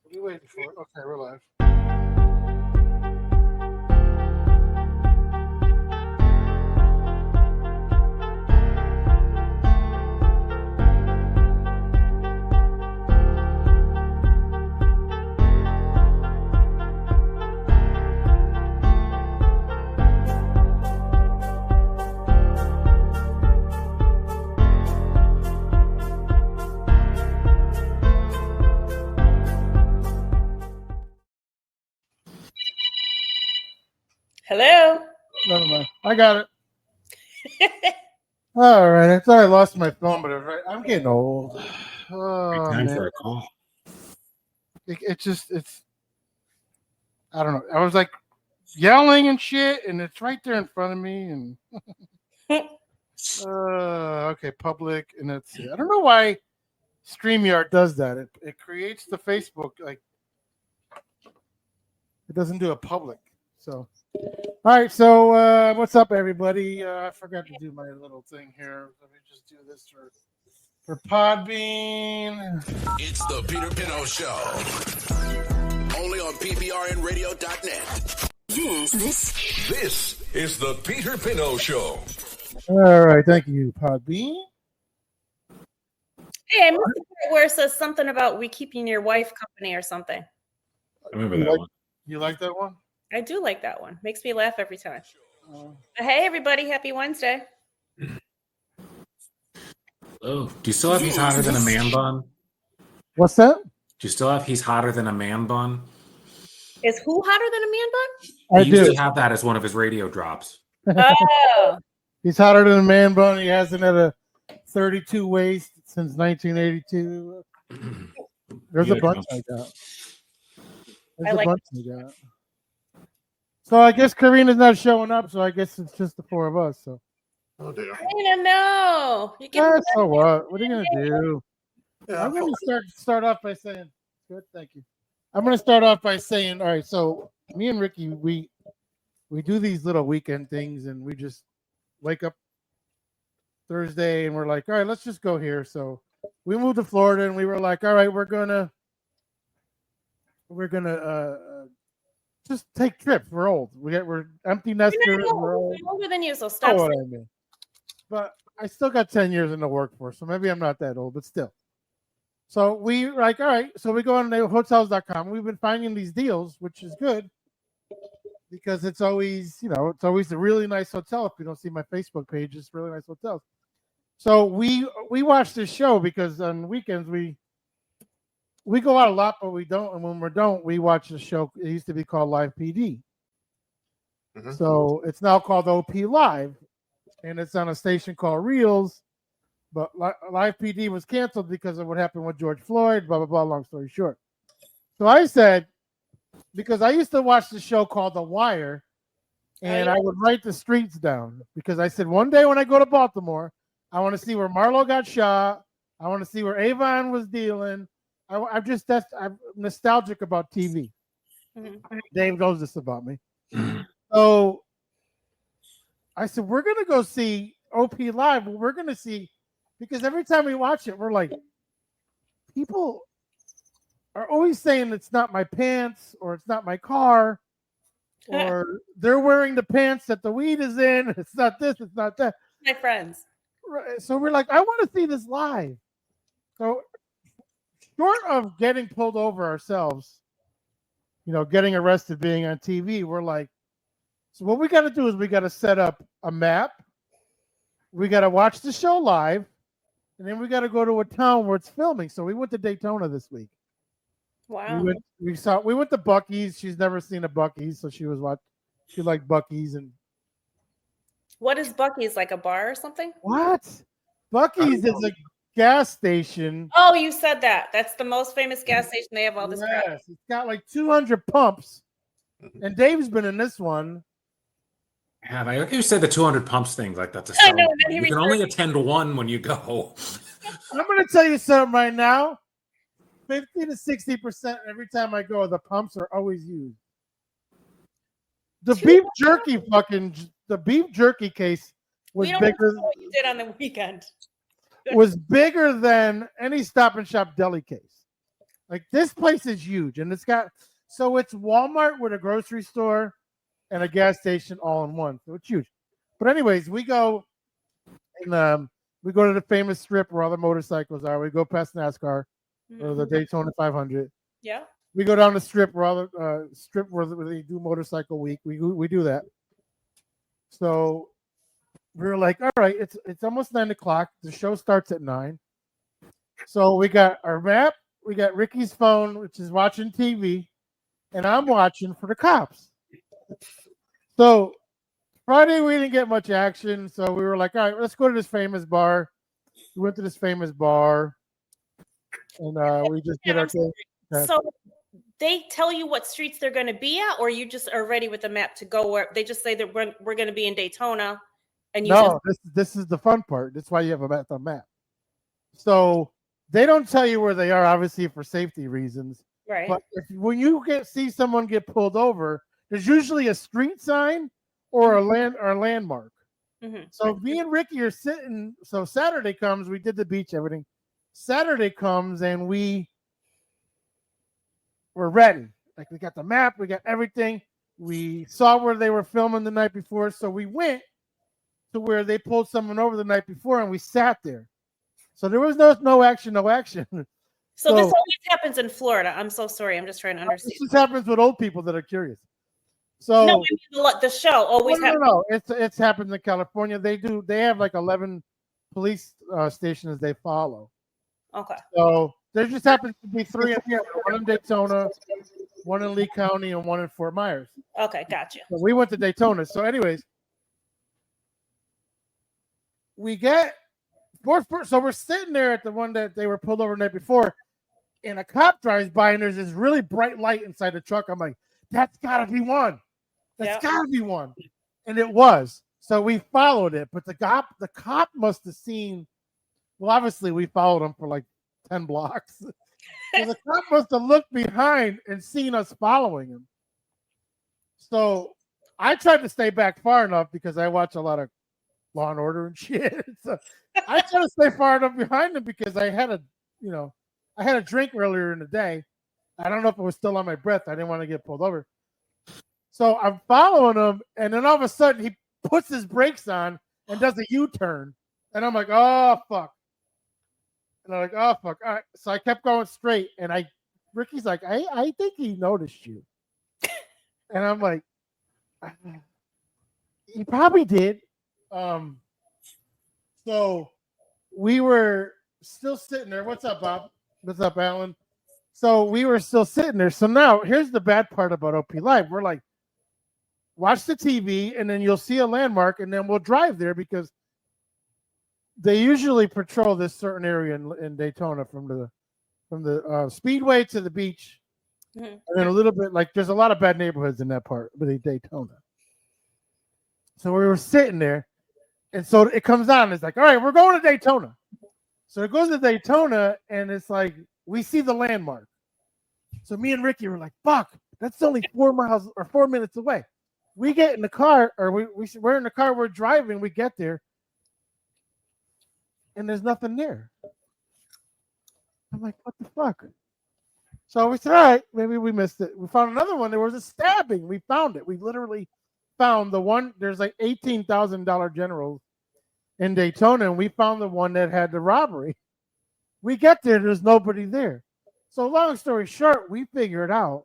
What are you waiting for? Okay, we're live. Hello. Never mind. I got it. All right. I thought I lost my phone, but I'm getting old. Oh, Time man. for a call. It's. I don't know. I was like yelling and shit, and it's right there in front of me. And okay, public, and let's see. I don't know why StreamYard does that. It creates the Facebook like it doesn't do a public. So, all right. So, what's up, everybody? I forgot to do my little thing here. Let me just do this for Podbean. It's the Peter Pino Show. Only on PPRNradio.net. This is the Peter Pino Show. All right. Thank you, Podbean. Hey, I missed the part where it says something about we keeping your wife company or something. I remember that one. You like that one? I do like that one. Makes me laugh every time. Hey, everybody. Happy Wednesday. Oh, do you still have He's Hotter Than a Man Bun? What's that? Do you still have He's Hotter Than a Man Bun? Is who hotter than a man I He do. used to have that as one of his radio drops. bun? Oh. He's hotter than a man bun. He hasn't had a 32 waist since 1982. There's a bunch like that. There's like a bunch like that. So I guess Karina's not showing up, so I guess it's just the four of us. So. Oh, dear. I don't know. You can Yeah, so what? What are you gonna do? I'm gonna start off by saying good, thank you. I'm gonna start off by saying, all right, so me and Ricky, we do these little weekend things and we just wake up Thursday and we're like, all right, let's just go here. So we moved to Florida and we were like, all right, we're gonna just take trips. We're old. We're empty nesters. We're old. I'm older than you, so You stop. know what I mean. But I still got 10 years in the workforce, so maybe I'm not that old, but still. So we like, all right, so we go on hotels.com. We've been finding these deals, which is good because it's always, it's always a really nice hotel. If you don't see my Facebook page, it's really nice hotels. So we watch this show because on weekends we go out a lot, but we don't. And when we don't, we watch the show. It used to be called Live PD. Mm-hmm. So it's now called OP Live. And it's on a station called Reels, but Live PD was canceled because of what happened with George Floyd, blah, blah, blah, long story short. So I said, because I used to watch the show called The Wire, and I would write the streets down, because I said, one day when I go to Baltimore, I want to see where Marlo got shot. I want to see where Avon was dealing. I'm nostalgic about TV. Mm-hmm. Dave knows this about me. So I said, we're going to go see OP Live. We're going to see, because every time we watch it, we're like, people are always saying it's not my pants or it's not my car or they're wearing the pants that the weed is in. It's not this, it's not that. My friends. So we're like, I want to see this live. So short of getting pulled over ourselves, getting arrested, being on TV, we're like, so what we got to do is we got to set up a map. We got to watch the show live, and then we got to go to a town where it's filming. So we went to Daytona this week. Wow. We went to Buc-ee's. She's never seen a Buc-ee's, so she liked Buc-ee's. And what is Buc-ee's, like a bar or something? What? Buc-ee's is a gas station. Oh, you said that. That's the most famous gas station. They have all this crap. Yes, it's got like 200 pumps, and Dave's been in this one. Have I? You said the 200 pumps thing like that's a I know. You can only attend one when you go. I'm going to tell you something right now. 50 to 60% every time I go, the pumps are always used. The beef jerky case was bigger. What you did on the weekend was bigger than any Stop and Shop deli case. Like this place is huge, and it's Walmart with a grocery store and a gas station all in one. So it's huge. But anyways, we go and we go to the famous strip where all the motorcycles are. We go past NASCAR or the Daytona 500. Yeah. We go down the strip where all the strip where they do motorcycle week. We do that. So we were like, all right, it's almost 9:00. The show starts at 9. So we got our map. We got Ricky's phone, which is watching TV, and I'm watching for the cops. So Friday we didn't get much action, so we were like, all right, let's go to this famous bar. We went to this famous bar, and we just did our thing. So they tell you what streets they're going to be at, or you just are ready with the map to go where they just say that we're going to be in Daytona, and you this is the fun part. That's why you have a map. So they don't tell you where they are, obviously for safety reasons. right. But when you see someone get pulled over, there's usually a street sign or a landmark. Mm-hmm. So me and Ricky are sitting. So Saturday comes, we did the beach, everything. Saturday comes and we're ready. Like we got the map, we got everything. We saw where they were filming the night before, so we went to where they pulled someone over the night before, and we sat there. So there was no action. So this always happens in Florida. I'm so sorry. I'm just trying to understand. This happens with old people that are curious. So no, the show always happens. No. It's happened in California. They have like 11 police stations they follow. Okay. So there just happens to be 3 in here, one in Daytona, one in Lee County, and one in Fort Myers. Okay, gotcha. So we went to Daytona. So anyways, so we're sitting there at the one that they were pulled over the night before, and a cop drives by, and there's this really bright light inside the truck. I'm like, that's got to be one. That's got to be one. And it was. So we followed it, but the cop must have seen. Well, obviously we followed him for like 10 blocks. So the cop must have looked behind and seen us following him. So I tried to stay back far enough because I watch a lot of Law and Order and shit. So I tried to stay far enough behind him because I had a drink earlier in the day. I don't know if it was still on my breath. I didn't want to get pulled over. So I'm following him, and then all of a sudden he puts his brakes on and does a U-turn. And I'm like, oh, fuck. And I'm like, oh, fuck. All right. So I kept going straight, and Ricky's like, I think he noticed you. And I'm like, he probably did. So we were still sitting there. What's up, Bob? What's up, Alan? So we were still sitting there. So now here's the bad part about OP Live. We're like, watch the TV, and then you'll see a landmark, and then we'll drive there because they usually patrol this certain area in Daytona from the speedway to the beach, and then a little bit like there's a lot of bad neighborhoods in that part of Daytona. So we were sitting there, and so it comes on. It's like, all right, we're going to Daytona. So it goes to Daytona, and it's like we see the landmark. So me and Ricky were like, fuck, that's only 4 miles or 4 minutes away. We get in the car, or we're in the car, we're driving, we get there, and there's nothing there. I'm like, what the fuck? So we said, all right, maybe we missed it. We found another one. There was a stabbing. We found it. We literally found the one. There's like $18,000 generals in Daytona, and we found the one that had the robbery. We get there, there's nobody there. So long story short, we figured out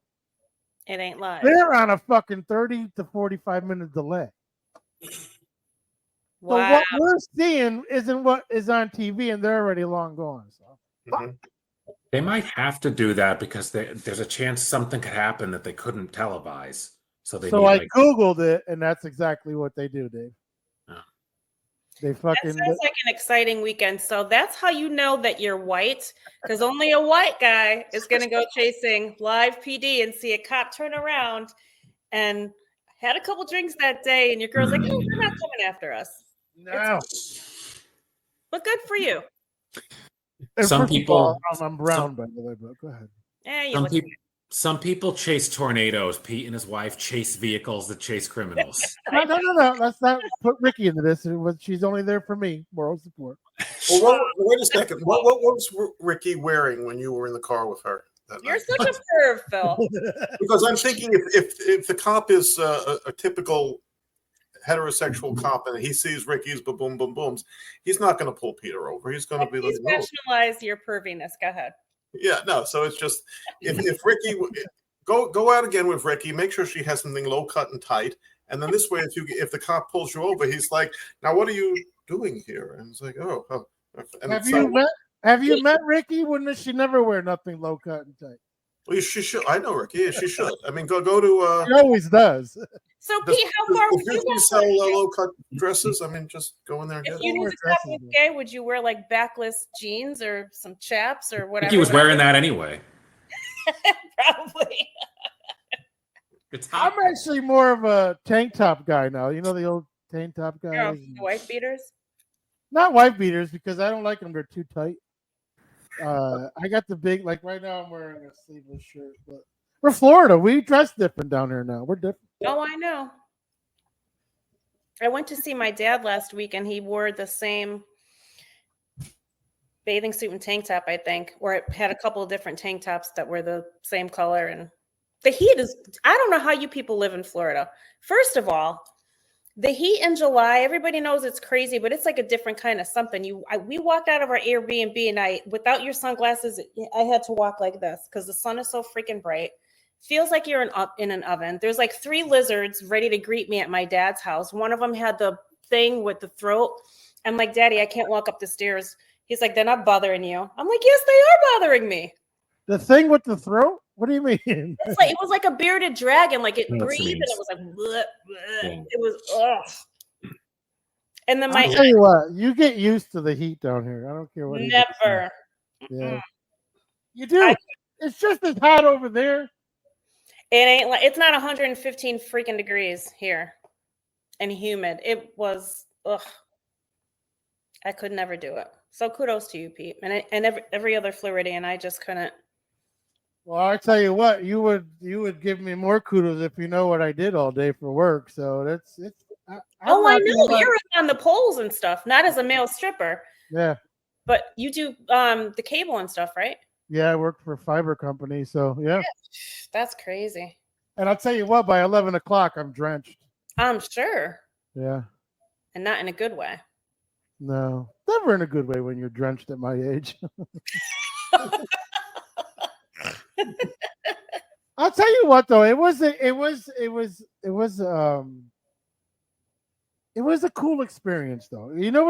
it ain't live. They're on a fucking 30 to 45 minute delay. Wow. So what we're seeing isn't what is on TV, and they're already long gone. So they might have to do that because there's a chance something could happen that they couldn't televise. So I Googled it, and that's exactly what they do, Dave. Oh. That sounds like an exciting weekend. So that's how you know that you're white, because only a white guy is going to go chasing live PD and see a cop turn around and had a couple drinks that day, and your girl's like, "Hey, they're not coming after us." No, but good for you. And some people, I'm brown, by the way, but go ahead. Some people chase tornadoes. Pete and his wife chase vehicles that chase criminals. No. Let's not put Ricky into this. She's only there for me. Moral support. Well, wait a second. What was Ricky wearing when you were in the car with her? that You're night. such a perv, Phil. Because I'm thinking if the cop is a typical heterosexual cop and he sees Ricky's boom boom booms, he's not going to pull Peter over. He's going to be like, Please no. rationalize your perviness. Go ahead. Yeah, no. So it's just if Ricky go out again with Ricky, make sure she has something low cut and tight, and then this way, if the cop pulls you over, he's like, now what are you doing here? And it's like, oh. And have you met Ricky? Wouldn't she never wear nothing low cut and tight? Well, she should. I know Ricky. Yeah, she should. I mean, go to. She always does. So, Pete, how far would you you sell low cut dresses? I mean, just go in there and if get you it. knew the cop was gay? Would you wear like backless jeans or some chaps or I whatever? think he was wearing that anyway. Probably. It's hot. I'm actually more of a tank top guy now. You know the old tank top guys? The wife beaters? Not wife beaters because I don't like them. They're too tight. I got the big, like right now I'm wearing a sleeveless shirt, but we're Florida. We dress different down here now. We're different. Oh, I know. I went to see my dad last week and he wore the same bathing suit and tank top, I think, or it had a couple of different tank tops that were the same color. And the heat is, I don't know how you people live in Florida. First of all, the heat in July, everybody knows it's crazy, but it's like a different kind of something. We walked out of our Airbnb and without your sunglasses, I had to walk like this because the sun is so freaking bright. Feels like you're in an oven. There's like 3 lizards ready to greet me at my dad's house. One of them had the thing with the throat. I'm like, Daddy, I can't walk up the stairs. He's like, they're not bothering you. I'm like, yes, they are bothering me. The thing with the throat? What do you mean? It's like it was like a bearded dragon, like it breathed and it was like bleh, bleh. It was ugh. And then I'll tell you what, you get used to the heat down here. I don't care what. Never. Yeah, you do. It's just as hot over there. It ain't like it's not 115 freaking degrees here, and humid. It was ugh. I could never do it. So kudos to you, Pete, and every other Floridian. I just couldn't. Well, I tell you what, you would give me more kudos if you know what I did all day for work. So that's it. I know you're on the poles and stuff, not as a male stripper. Yeah, but you do the cable and stuff, right? Yeah, I worked for a fiber company, so yeah. That's crazy. And I'll tell you what, by 11 o'clock, I'm drenched. I'm sure. Yeah. And not in a good way. No, never in a good way when you're drenched at my age. I'll tell you what though, it was a cool experience though. You know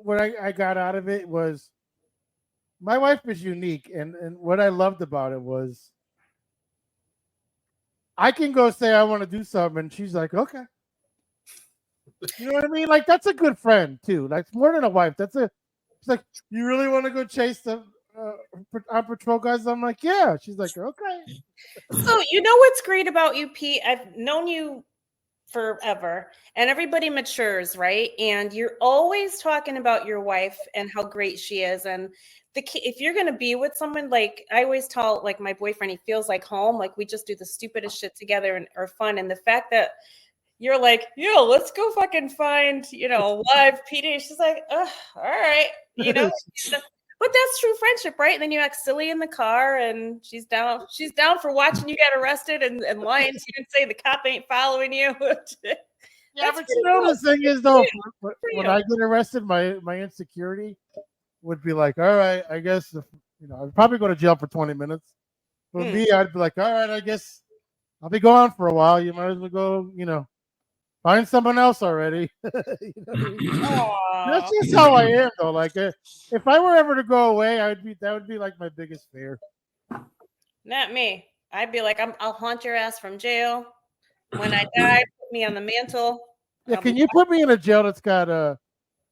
what I got out of it was my wife is unique, and what I loved about it was I can go say I want to do something and she's like, okay. You know what I mean? Like that's a good friend too. Like more than a wife. It's like, you really want to go chase the on patrol guys? I'm like, yeah. She's like, okay. So you know what's great about you, Pete? I've known you forever, and everybody matures, right? And you're always talking about your wife and how great she is. And if you're gonna be with someone, like I always tell, like my boyfriend, he feels like home. Like we just do the stupidest shit together and are fun. And the fact that you're like, yo, let's go fucking find, live PD. She's like, all right, But that's true friendship, right? And then you act silly in the car, and she's down. She's down for watching you get arrested and lying to you and say the cop ain't following you. Yeah, but the thing is, though, when I get arrested, my insecurity would be like, all right, I guess, I'd probably go to jail for 20 minutes. For me, I'd be like, all right, I guess I'll be gone for a while. You might as well go, find someone else already. That's just how I am, though. Like, if I were ever to go away, that would be like my biggest fear. Not me. I'd be like, I'll haunt your ass from jail. When I die, put me on the mantle. Yeah, can you put me in a jail that's got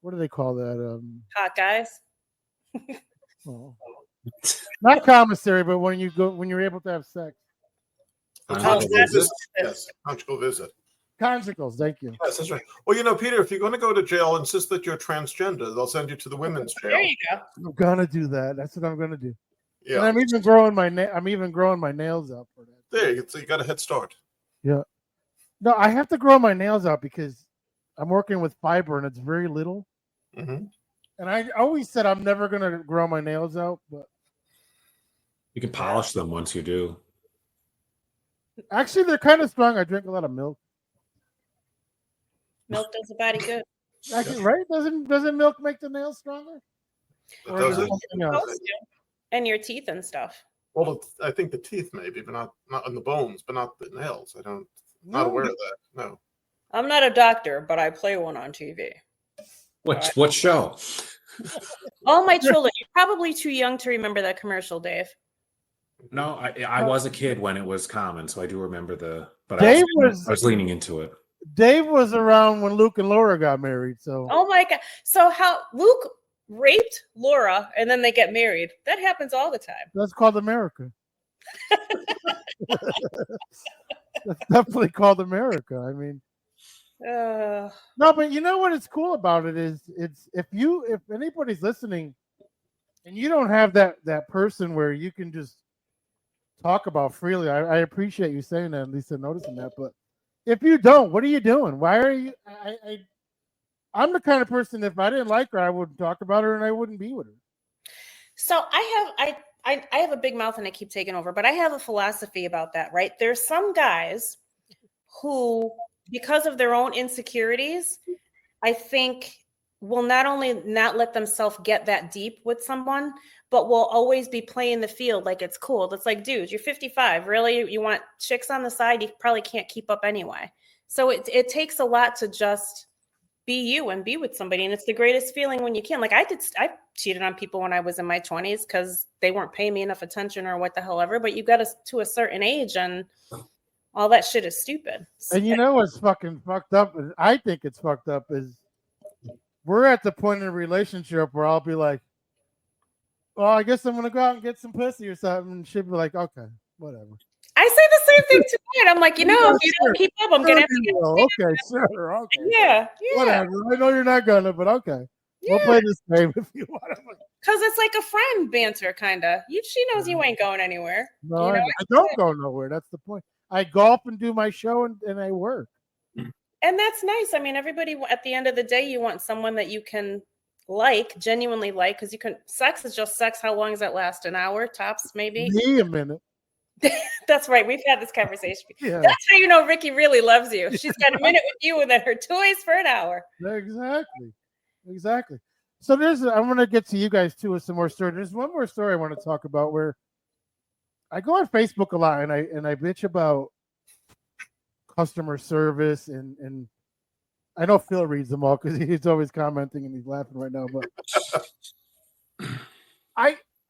what do they call that? Hot guys. Not commissary, but when you're able to have sex. Conjugal visit. Conjugals, thank you. Yes, that's right. Well, Peter, if you're going to go to jail, insist that you're transgender. They'll send you to the women's jail. There you go. I'm gonna do that. That's what I'm gonna do. Yeah. And I'm even growing my nails out for that. There, you got a head start. Yeah. No, I have to grow my nails out because I'm working with fiber and it's very little. Mm-hmm. And I always said I'm never gonna grow my nails out, but You can polish them once you do. Actually, they're kind of strong. I drink a lot of milk. Milk does the body good. Actually, right? Doesn't milk make the nails stronger? It Or does is it it. something else? Supposed to. And your teeth and stuff. Well, I think the teeth maybe, but not on the bones, but not the nails. Not No. aware of that. No. I'm not a doctor, but I play one on TV. What show? All my children. You're probably too young to remember that commercial, Dave. No, I was a kid when it was common, so I do remember but Dave I was was leaning into it. Dave was around when Luke and Laura got married. So Oh my God. So how Luke raped Laura and then they get married. That happens all the time. that's called America. That's definitely called America. I mean, no, but you know what is cool about it is it's if anybody's listening and you don't have that person where you can just talk about freely. I appreciate you saying that, Lisa, noticing that. But if you don't, what are you doing? Why are you? I'm the kind of person, if I didn't like her, I wouldn't talk about her and I wouldn't be with her. So I have a big mouth and I keep taking over, but I have a philosophy about that, right? There's some guys who, because of their own insecurities, I think will not only not let themselves get that deep with someone, but will always be playing the field like it's cool. It's like, dude, you're 55. Really? You want chicks on the side? You probably can't keep up anyway. So it takes a lot to just be you and be with somebody. And it's the greatest feeling when you can. Like I cheated on people when I was in my 20s because they weren't paying me enough attention or what the hell ever. But you got to a certain age and all that shit is stupid. And you know what's fucking fucked up? I think it's fucked up is we're at the point in a relationship where I'll be like, well, I guess I'm going to go out and get some pussy or something. And she'll be like, okay, whatever. I say the same thing tonight. I'm like, if you don't keep up, I'm going to have to get okay, sure. Okay. Yeah. Whatever. I know you're not going to, but okay. Yeah. We'll play this game if you want. Because it's like a friend banter, kind of. She knows you ain't going anywhere. No, I don't go nowhere. That's the point. I golf and do my show and I work. And that's nice. I mean, everybody, at the end of the day, you want someone that you can genuinely like, because sex is just sex. How long does that last? An hour tops, maybe? Me a minute. That's right. We've had this conversation. Yeah. That's how you know Ricky really loves you. She's got a minute with you and then her toys for an hour. Exactly. So I'm going to get to you guys too with some more stories. There's one more story I want to talk about where I go on Facebook a lot and I bitch about customer service and I know Phil reads them all because he's always commenting and he's laughing right now. But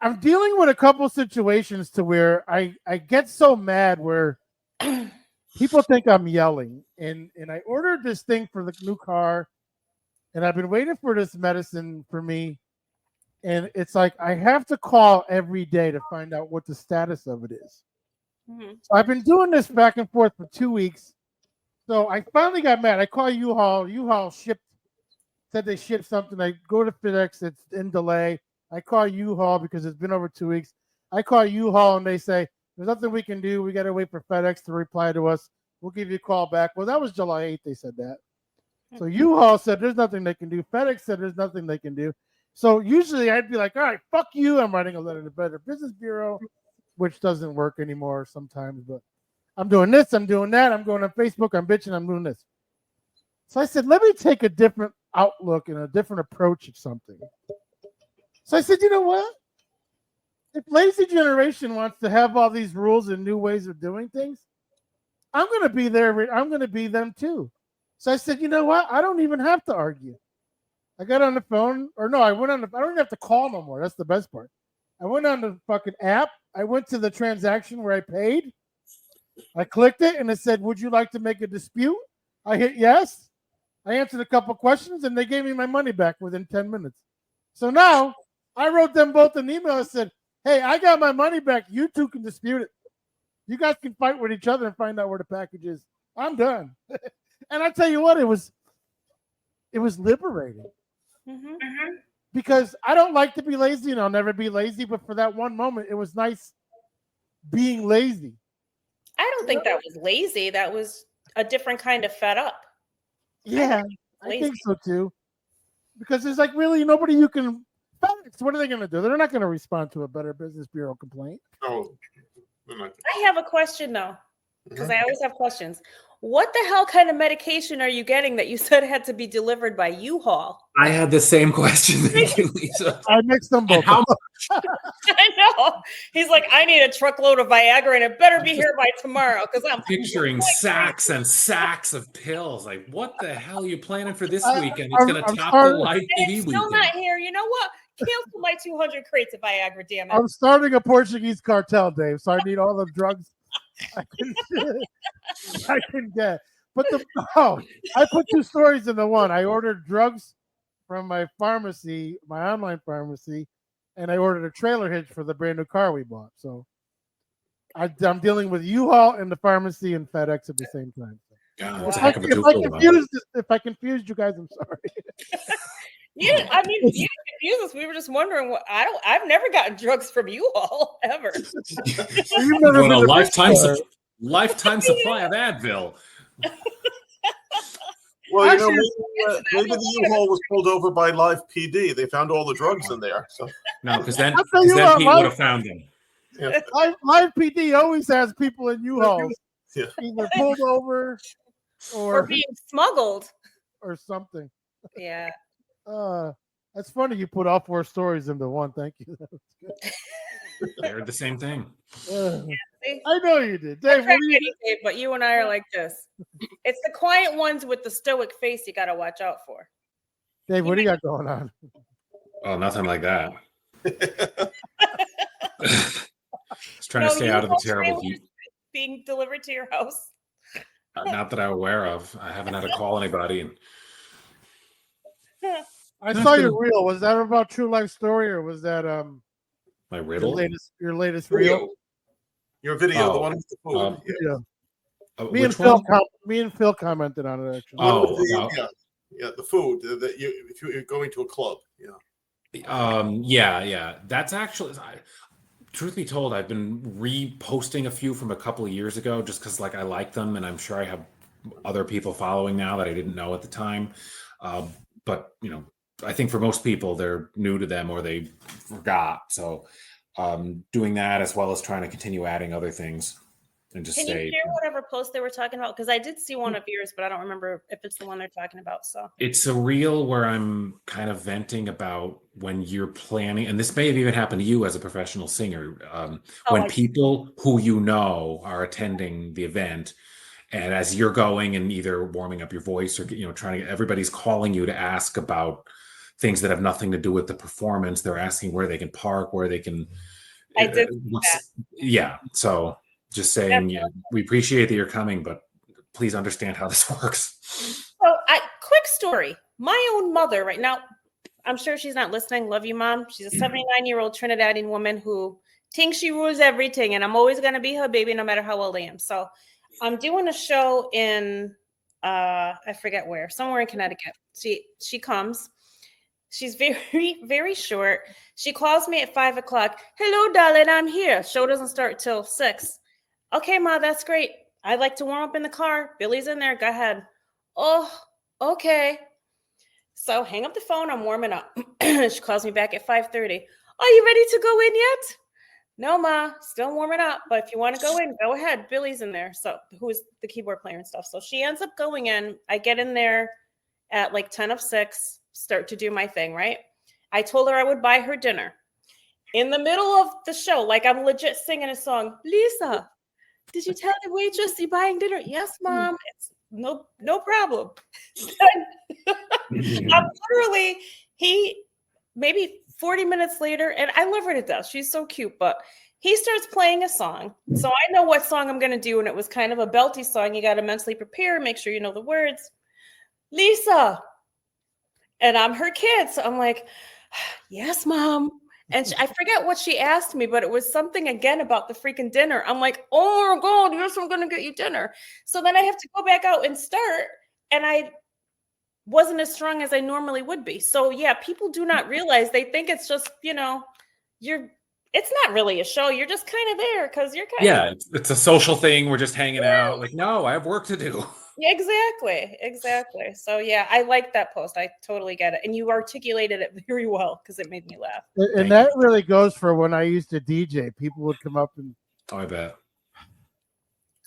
I'm dealing with a couple situations to where I get so mad where people think I'm yelling. And I ordered this thing for the new car, and I've been waiting for this medicine for me. And it's like I have to call every day to find out what the status of it is. Mm-hmm. So I've been doing this back and forth for 2 weeks. So I finally got mad. I call U-Haul. U-Haul said they shipped something. I go to FedEx. It's in delay. I call U-Haul because it's been over 2 weeks. I call U-Haul and they say, there's nothing we can do. We got to wait for FedEx to reply to us. We'll give you a call back. Well, that was July 8th. They said that. So U-Haul said there's nothing they can do. FedEx said there's nothing they can do. So usually I'd be like, all right, fuck you. I'm writing a letter to the Better Business Bureau, which doesn't work anymore sometimes. But I'm doing this. I'm doing that. I'm going on Facebook. I'm bitching. I'm doing this. So I said, let me take a different outlook and a different approach at something. So I said, you know what? If Lazy Generation wants to have all these rules and new ways of doing things, I'm going to be there. I'm going to be them too. So I said, you know what? I don't even have to argue. I got on the phone, I don't even have to call no more. That's the best part. I went on the fucking app. I went to the transaction where I paid. I clicked it and it said, would you like to make a dispute? I hit yes. I answered a couple questions and they gave me my money back within 10 minutes. So now I wrote them both an email and said, hey, I got my money back. You two can dispute it. You guys can fight with each other and find out where the package is. I'm done. And I tell you what, it was liberating. Mm-hmm. Because I don't like to be lazy and I'll never be lazy. But for that one moment, it was nice being lazy. I don't think that was lazy. That was a different kind of fed up. Yeah, I think so too. Because there's like really nobody you can FedEx, what are they going to do? They're not going to respond to a Better Business Bureau complaint. No, they're not. I have a question though, because Mhm. I always have questions. What the hell kind of medication are you getting that you said had to be delivered by U-Haul? I had the same question. Thank you, Lisa. I mixed them both. And how I know. He's like, I need a truckload of Viagra and it better be here by tomorrow because I'm picturing going sacks and sacks of pills. Like, what the hell are you planning for this I- weekend? It's going I'm to top sorry. the Live And PD it's still weekend. not here. You know what? Cancel my 200 crates of Viagra, damn it. I'm starting a Portuguese cartel, Dave, so I need all the drugs I can get. But I put two stories into one. I ordered drugs from my pharmacy, my online pharmacy, and I ordered a trailer hitch for the brand new car we bought. So I'm dealing with U-Haul and the pharmacy and FedEx at the same time. God, it's a Wow. heck of a twofer. If I confused you guys, I'm sorry. Yeah, I mean, you confused us. We were just wondering what I've never gotten drugs from U-Haul ever. You've never Doing a been to lifetime supply of Advil. Well, Actually, maybe the U-Haul was pulled over by Live PD. They found all the drugs in there. So No, because then, I'll tell you what, Pete would have found them. Live PD always has people in U-Hauls Yeah. either pulled over Or being smuggled. or something. Yeah. That's funny. You put all four stories into one. Thank you. That was good. They heard the same thing. See? I know you did, I Dave. tried What do you? kidding, Dave, but you and I are like this. It's the quiet ones with the stoic face you got to watch out for. Dave, what do you got going on? Oh, nothing like that. Just trying to No, stay you out of the don't terrible trailers heat. being delivered to your house. Not that I'm aware of. I haven't had to call anybody. And I That's saw good. your reel. Was that about true life story or was that my your riddle. latest reel? Your video, the Oh, one with the food. Yeah. Yeah. Which one? Me and Phil commented on it actually. One Oh, with the, about- yeah, the food that if you're going to a club. Yeah. Yeah. That's actually, truth be told, I've been reposting a few from a couple of years ago just because, like, I like them, and I'm sure I have other people following now that I didn't know at the time. But I think for most people, they're new to them or they forgot. So, doing that as well as trying to continue adding other things and just Can you stay. share whatever post they were talking about? Because I did see one of yours, but I don't remember if it's the one they're talking about. So It's a reel where I'm kind of venting about when you're planning, and this may have even happened to you as a professional singer, when people who you know are attending the event, and as you're going and either warming up your voice or trying to, everybody's calling you to ask about things that have nothing to do with the performance. They're asking where they can park, where they can. I did Yeah. So just saying, we appreciate that you're coming, but please understand how this works. So, quick story. My own mother, right now, I'm sure she's not listening. Love you, Mom. She's a 79-year-old Trinidadian woman who thinks she rules everything, and I'm always going to be her baby no matter how old I am. So I'm doing a show in, I forget where, somewhere in Connecticut. She comes. She's very, very short. She calls me at 5 o'clock. Hello, darling, I'm here. Show doesn't start till 6. Okay, Ma, that's great. I'd like to warm up in the car. Billy's in there. Go ahead. Oh, okay. So hang up the phone. I'm warming up. She calls me back at 5:30. Are you ready to go in yet? No, Ma, still warming up. But if you want to go in, go ahead. Billy's in there. So who's the keyboard player and stuff. So she ends up going in. I get in there at like 10 of 6, start to do my thing, right? I told her I would buy her dinner. In the middle of the show, like I'm legit singing a song. Lisa, did you tell the waitress you're buying dinner? Yes, Mom. It's no problem. I'm literally, maybe 40 minutes later, and I love her to death. She's so cute, but he starts playing a song. So I know what song I'm going to do, and it was kind of a belty song. You got to mentally prepare, make sure you know the words. Lisa. And I'm her kid. So I'm like, yes, Mom. And I forget what she asked me, but it was something again about the freaking dinner. I'm like, oh my God, yes, I'm going to get you dinner. So then I have to go back out and start. And I wasn't as strong as I normally would be. So yeah, people do not realize. They think it's just, it's not really a show. You're just kind of there because you're kind of. It's a social thing. We're just hanging out. Like, no, I have work to do. Exactly. So yeah, I like that post. I totally get it, and you articulated it very well because it made me laugh. And that really goes for when I used to DJ. People would come up and I bet.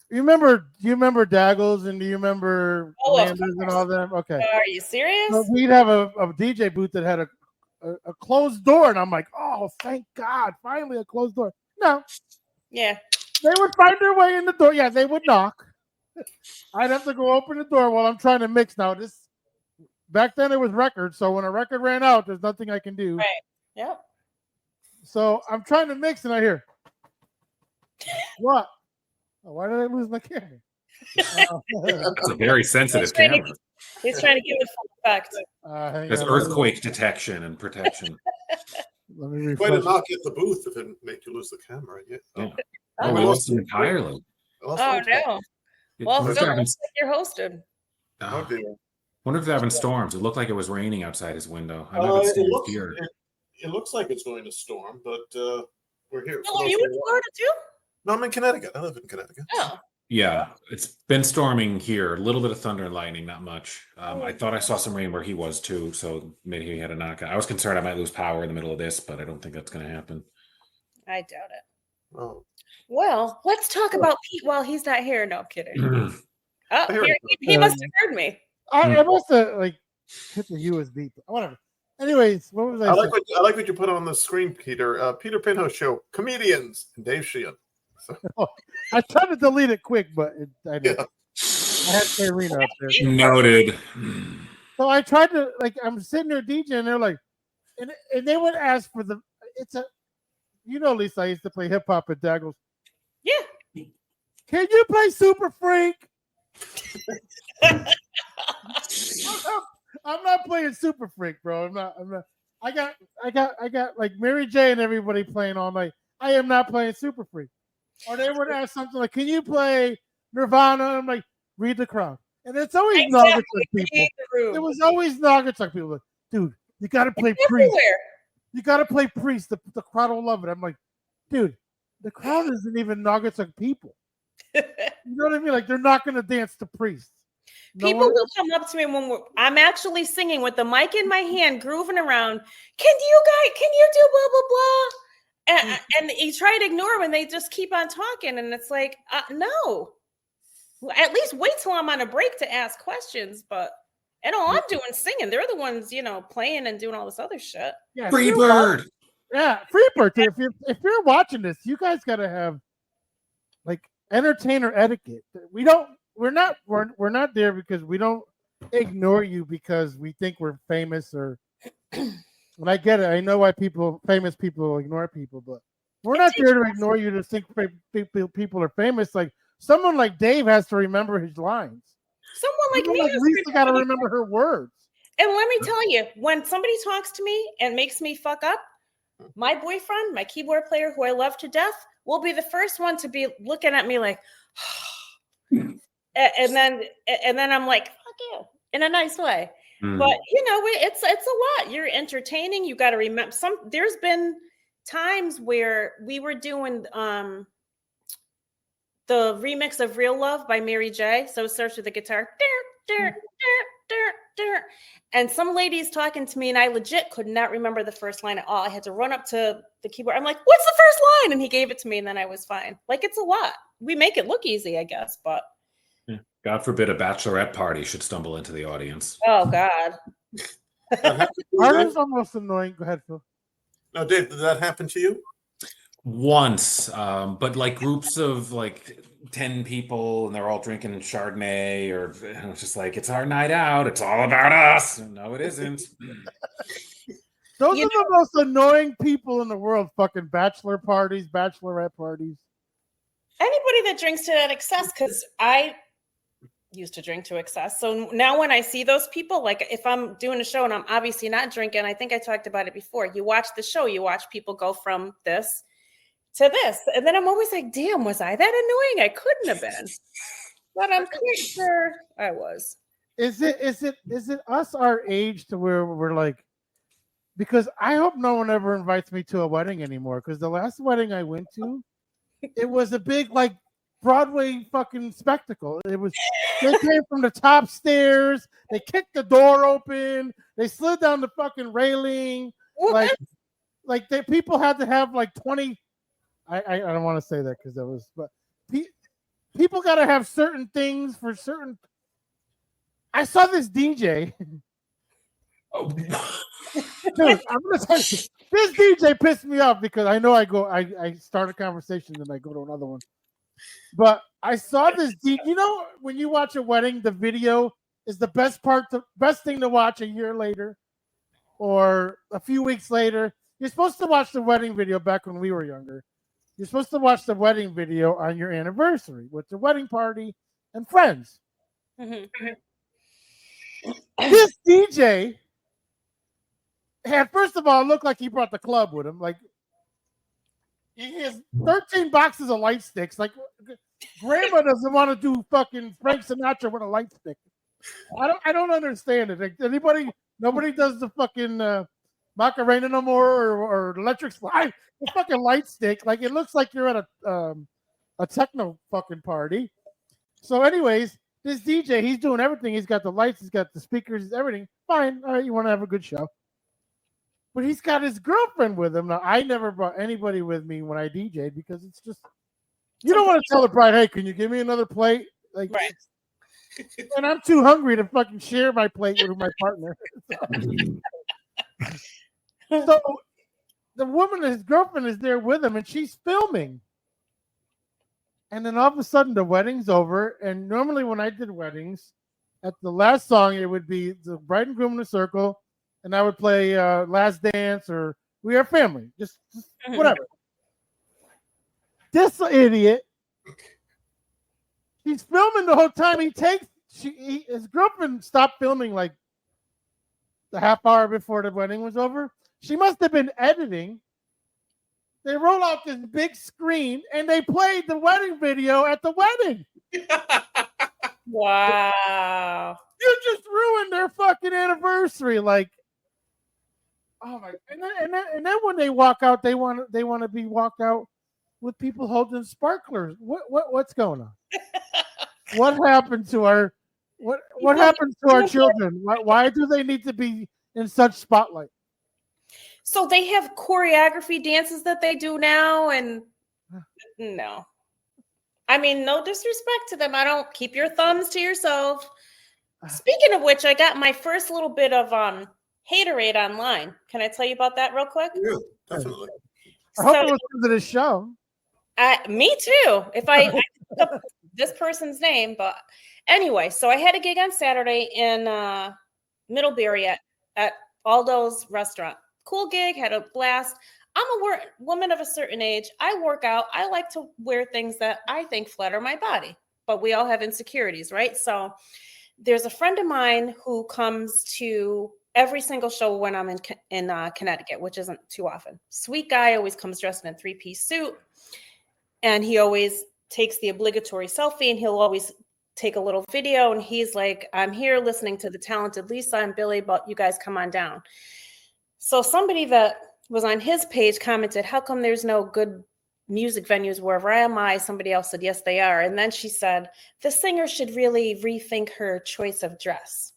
do you remember Daggles and do you remember Amanda's and all them? Okay. Are you serious? So we'd have a DJ booth that had a closed door, and I'm like, oh, thank God, finally a closed door. No. Yeah. They would find their way in the door. Yeah, they would knock. I'd have to go open the door while I'm trying to mix. Now back then it was records, so when a record ran out, there's nothing I can do. Right. Yep. So I'm trying to mix, and I hear, what? Oh, why did I lose my camera? It's a very sensitive camera. He's trying to give it full effect. There's earthquake detection and protection. Let me refresh. Way to not get the booth if it make you lose the camera. Yeah. Oh, we lost it entirely. Oh no. Well, Phil, looks like you're hosted. Oh, dear. Wonder if they're having storms. It looked like it was raining outside his window. I know it looks like it's going to storm, but we're here. Phil, are you in Florida too? No, I'm in Connecticut. I live in Connecticut. Oh. Yeah, it's been storming here. A little bit of thunder and lightning, not much. I thought I saw some rain where he was too, so maybe he had a knockout. I was concerned I might lose power in the middle of this, but I don't think that's going to happen. I doubt it. Oh. Well, let's talk about Pete while he's not here. No, I'm kidding. He must have heard me. I must have hit the USB. Whatever. Anyways, what was I like what you put on the screen, Peter. Peter Pinhouse Show, comedians, and Dave Sheehan. So. I tried to delete it quick, but I had Karina up there. Noted. So I tried to I'm sitting there DJing, and they're like, and they would ask for Lisa, I used to play hip hop at Daggles. Yeah. Can you play Super Freak? I'm not playing Super Freak, bro. I'm not. I got like Mary J and everybody playing all night. I am not playing Super Freak. Or they would ask something like, "Can you play Nirvana?" I'm like, "Read the crowd." And it's always Naugatuck people. It was always Naugatuck people. Like, dude, you got to play Priest. You got to play Priest. The crowd will love it. I'm like, dude, the crowd isn't even Naugatuck people. You know what I mean? Like, they're not going to dance to Priest. People will come up to me when I'm actually singing with the mic in my hand, grooving around. Can you do blah, blah, blah? And you try to ignore them and they just keep on talking. And it's like, no. At least wait till I'm on a break to ask questions. But all I'm doing is singing. They're the ones, playing and doing all this other shit. Yeah, Freebird. Yeah, Freebird. If you're watching this, you guys got to have entertainer etiquette. We're not there because we don't ignore you because we think we're famous or. And I get it. I know why famous people ignore people, but we're not there to ignore you to think people are famous. Like someone like Dave has to remember his lines. Someone like me, Lisa got to remember her words. And let me tell you, when somebody talks to me and makes me fuck up, my boyfriend, my keyboard player, who I love to death, will be the first one to be looking at me like, and then I'm like, fuck you, in a nice way. But it's a lot. You're entertaining. You got to remember there's been times where we were doing the remix of Real Love by Mary J. So it starts with the guitar. And some lady's talking to me and I legit could not remember the first line at all. I had to run up to the keyboard. I'm like, what's the first line? And he gave it to me and then I was fine. Like, it's a lot. We make it look easy, I guess, but. God forbid a bachelorette party should stumble into the audience. Oh, God. Art is almost annoying. Go ahead, Phil. No, Dave, did that happen to you? Once, but groups of 10 people and they're all drinking Chardonnay or it's just it's our night out. It's all about us. No, it isn't. Those are the most annoying people in the world. Fucking bachelor parties, bachelorette parties. Anybody that drinks to that excess, because I used to drink to excess. So now when I see those people, if I'm doing a show and I'm obviously not drinking, I think I talked about it before. You watch the show, you watch people go from this to this. And then I'm always like, damn, was I that annoying? I couldn't have been. But I'm pretty sure I was. Is it us our age to where we're because I hope no one ever invites me to a wedding anymore. Because the last wedding I went to, it was a big Broadway fucking spectacle. They came from the top stairs. They kicked the door open. They slid down the fucking railing. People had to have like 20. I don't want to say that because that was, but people got to have certain things for certain. I saw this DJ. Oh. Dude, I'm gonna tell you, this DJ pissed me off because I know I start a conversation and I go to another one. But I saw this DJ. You know, when you watch a wedding, the video is the best thing to watch a year later or a few weeks later. You're supposed to watch the wedding video back when we were younger. You're supposed to watch the wedding video on your anniversary with the wedding party and friends. Mm-hmm. This DJ had, first of all, looked like he brought the club with him. Like, he has 13 boxes of light sticks. Like, grandma doesn't want to do fucking Frank Sinatra with a light stick. I don't understand it. Like, nobody does the fucking Macarena no more or electric slide. The fucking light stick. Like, it looks like you're at a techno fucking party. So, anyways, this DJ, he's doing everything. He's got the lights, he's got the speakers, everything. Fine. All right, you want to have a good show. But he's got his girlfriend with him. Now, I never brought anybody with me when I DJ'd because it's just, you don't want to tell the bride, hey, can you give me another plate? Like, right. And I'm too hungry to fucking share my plate with my partner. So the woman, his girlfriend, is there with him and she's filming. And then all of a sudden the wedding's over. And normally when I did weddings, at the last song, it would be the bride and groom in a circle. And I would play Last Dance or We Are Family. Just whatever. This idiot, he's filming the whole time. His girlfriend stopped filming like the half hour before the wedding was over. She must have been editing. They roll out this big screen and they played the wedding video at the wedding. Wow. You just ruined their fucking anniversary. Like, oh my! And then when they walk out, they want to be walked out with people holding sparklers. What's going on? What happened to our what happened to our children? Why do they need to be in such spotlight? So they have choreography dances that they do now, and no. I mean, no disrespect to them. I don't, keep your thumbs to yourself. Speaking of which, I got my first little bit of haterade online. Can I tell you about that real quick? Yeah, definitely. I hope it was because of this show. Me too. If I looked up this person's name, but anyway, so I had a gig on Saturday in Middlebury at Aldo's restaurant. Cool gig, had a blast. I'm a woman of a certain age. I work out. I like to wear things that I think flatter my body, but we all have insecurities, right? So there's a friend of mine who comes to every single show when I'm in Connecticut, which isn't too often. Sweet guy, always comes dressed in a 3-piece suit. And he always takes the obligatory selfie and he'll always take a little video. And he's like, I'm here listening to the talented Lisa and Billy, but you guys come on down. So somebody that was on his page commented, how come there's no good music venues wherever am I? Somebody else said, yes, they are. And then she said, the singer should really rethink her choice of dress.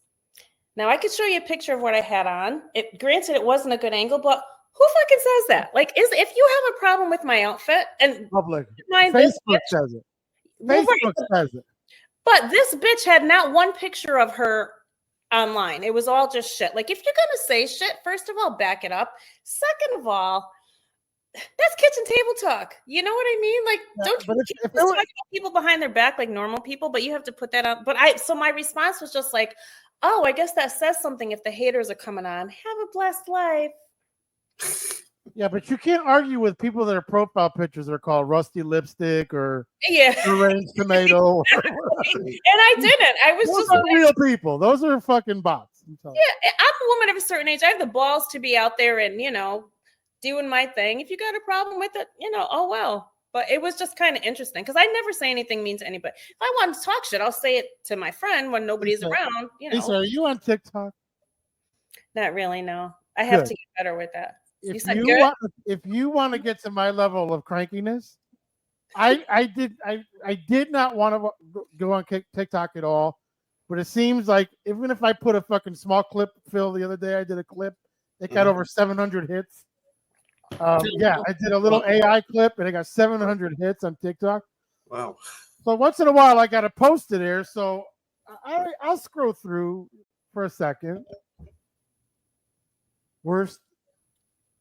Now I could show you a picture of what I had on. Granted, it wasn't a good angle, but who fucking says that? Like, if you have a problem with my outfit and Public, Facebook says it. Facebook says it. But this bitch had not one picture of her online. It was all just shit. Like, if you're gonna say shit, first of all, back it up. Second of all, that's kitchen table talk. You know what I mean? Like, don't you keep talking about people behind their back like normal people, but you have to put that out. But so my response was just like, oh, I guess that says something if the haters are coming on. Have a blessed life. Yeah, but you can't argue with people that are profile pictures are called rusty lipstick or orange tomato. And I didn't. I was those just are real people. Those are fucking bots. Yeah, I'm a woman of a certain age. I have the balls to be out there and, doing my thing. If you got a problem with it, oh well. But it was just kind of interesting because I never say anything mean to anybody. If I want to talk shit, I'll say it to my friend when nobody's around. Lisa, are you on TikTok? Not really, no. I have to get better with that. If you want to get to my level of crankiness, I did not want to go on TikTok at all, but it seems like even if I put a fucking small clip, Phil, the other day I did a clip, it got over 700 hits. Yeah, I did a little AI clip and it got 700 hits on TikTok. Wow. So once in a while I got to post it there. So I'll scroll through for a second. Worst.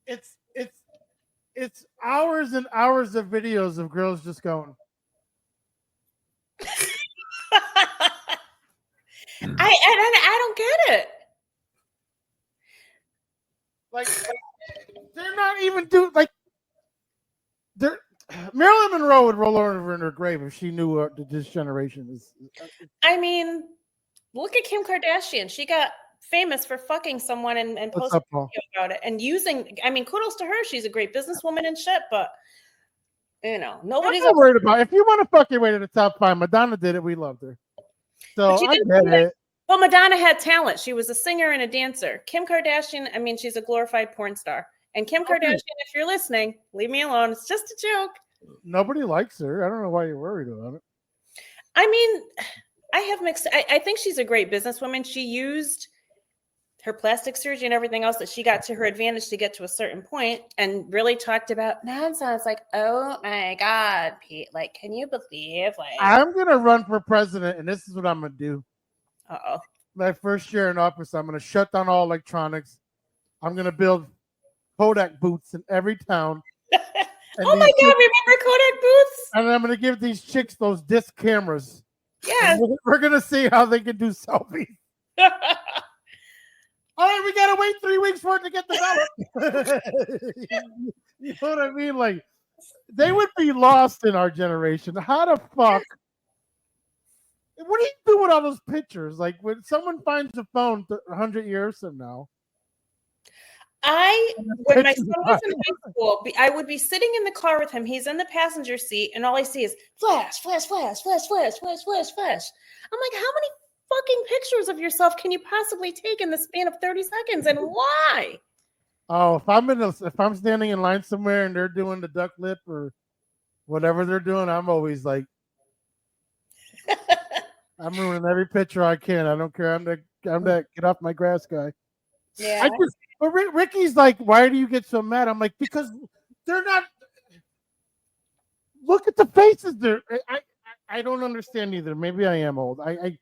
It's hours and hours of videos of girls just going. I don't get it. Like they're not even doing like they're Marilyn Monroe would roll over in her grave if she knew what this generation is. I mean, look at Kim Kardashian. She got famous for fucking someone and What's posting up, Paul? about it and using. I mean, kudos to her. She's a great businesswoman and shit, but nobody's I'm not worried about it. If you want to fuck your way to the top 5, Madonna did it. We loved her. So I get it. Well, Madonna had talent. She was a singer and a dancer. Kim Kardashian, I mean, she's a glorified porn star. And Kim Kardashian, if you're listening, leave me alone. It's just a joke. Nobody likes her. I don't know why you're worried about it. I mean, I have mixed. I think she's a great businesswoman. She used her plastic surgery and everything else that she got to her advantage to get to a certain point and really talked about nonsense like, oh my God, Pete, like, can you believe? Like, I'm going to run for president, and this is what I'm going to do. Uh-oh. My first year in office, I'm going to shut down all electronics. I'm going to build Kodak booths in every town. Oh my God, remember Kodak booths? And I'm going to give these chicks those disc cameras. Yeah. We're going to see how they can do selfies. All right, we got to wait 3 weeks for it to get developed. You know what I mean? Like, they would be lost in our generation. How the fuck? What do you do with all those pictures? Like, when someone finds a phone 100 years from now. When my son was in high school, I would be sitting in the car with him. He's in the passenger seat, and all I see is flash, flash, flash, flash, flash, flash, flash, flash. I'm like, how many fucking pictures of yourself can you possibly take in the span of 30 seconds, and why? Oh, if I'm standing in line somewhere and they're doing the duck lip or whatever they're doing, I'm always like, I'm ruining every picture I can. I don't care. I'm that get off my grass guy. Yeah. But Ricky's like, why do you get so mad? I'm like, because they're not. Look at the faces. I don't understand either. Maybe I am old. I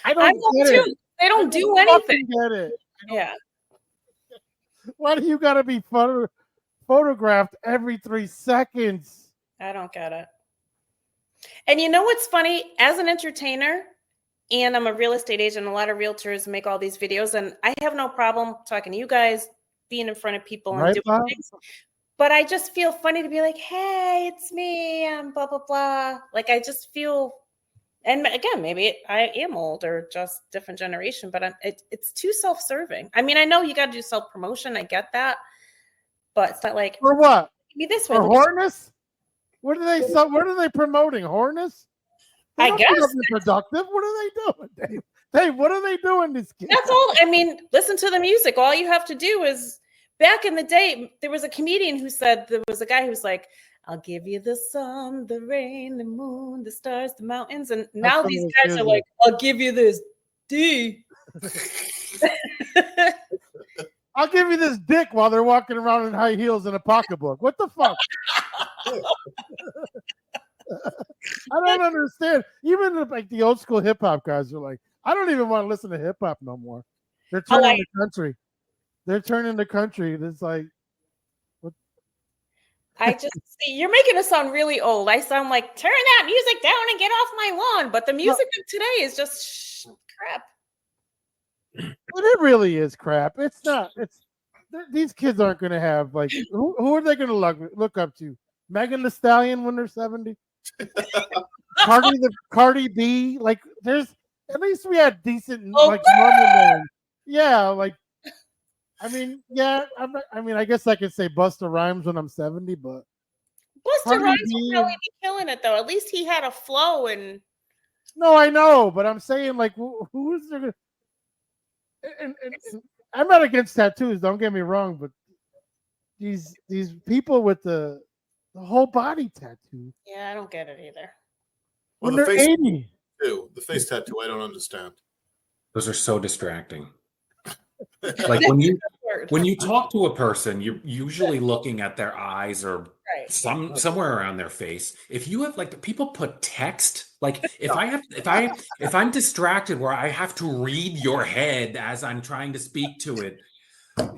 don't get it. They don't do anything. Get it. Yeah. Why do you got to be photographed every 3 seconds? I don't get it. And you know what's funny? As an entertainer, and I'm a real estate agent, a lot of realtors make all these videos, and I have no problem talking to you guys, being in front of people and doing things. But I just feel funny to be like, hey, it's me, I'm blah, blah, blah. Like, I just feel, and again, maybe I am old or just different generation, but it's too self-serving. I mean, I know you got to do self-promotion. I get that. But it's not like. For what? Be this way. For whoreness? What are they promoting? Whoreness? I guess productive. What are they doing, Dave? Dave, what are they doing? This kid? That's all. I mean, listen to the music. All you have to do is. Back in the day, there was a comedian who said there was a guy who was like, "I'll give you the sun, the rain, the moon, the stars, the mountains," and now these guys are like, "I'll give you this D." I'll give you this dick while they're walking around in high heels in a pocketbook. What the fuck? I don't understand. Even like the old school hip hop guys are like, I don't even want to listen to hip hop no more. They're turning the country. They're turning the country. It's like, what? I just see you're making us sound really old. I sound like turn that music down and get off my lawn. But the music of today is just crap. But it really is crap. It's not. These kids aren't going to have like who are they going to look up to? Megan Thee Stallion when they're 70. Cardi B. Like there's at least we had decent like normal names. Yeah, like. I mean, yeah. I guess I could say Busta Rhymes when I'm 70, but Busta Rhymes will probably be killing it though. At least he had a flow and. No, I know, but I'm saying like, who is there? And I'm not against tattoos. Don't get me wrong, but these people with the The whole body tattoo. Yeah, I don't get it either. When Well, they're 80. the face tattoo, I don't understand. Those are so distracting. Like when you talk to a person, you're usually looking at their eyes or Right. somewhere around their face. If you have like people put text, like if I'm distracted where I have to read your head as I'm trying to speak to it,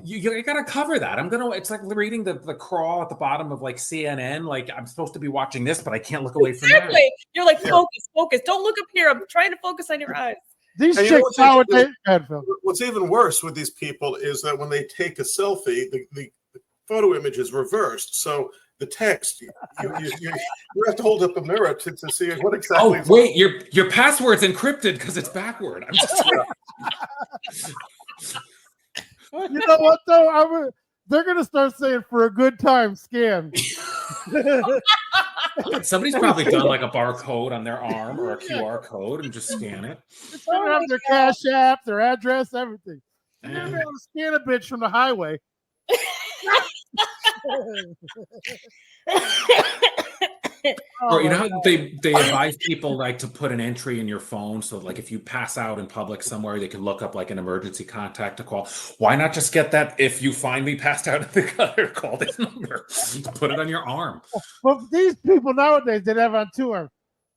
you gotta cover that. It's like reading the crawl at the bottom of like CNN. Like I'm supposed to be watching this, but I can't look away from that. Exactly. You're like, focus. Don't look up here. I'm trying to focus on your eyes. These And chicks nowadays. What's even worse with these people is that when they take a selfie, the photo image is reversed. So the text, you have to hold up a mirror to see what exactly. Oh wait, your password's encrypted because it's backward. I'm just. You know what though? They're gonna start saying for a good time scan. Somebody's probably done like a barcode on their arm or a QR code and just scan it. It's gonna have their cash app, their address, everything. You're gonna be able to scan a bitch from the highway. Or you know how they advise people like to put an entry in your phone so like if you pass out in public somewhere they can look up like an emergency contact to call. Why not just get that if you find me passed out in the gutter, call this number. Put it on your arm. Well, these people nowadays they have on 2 arms.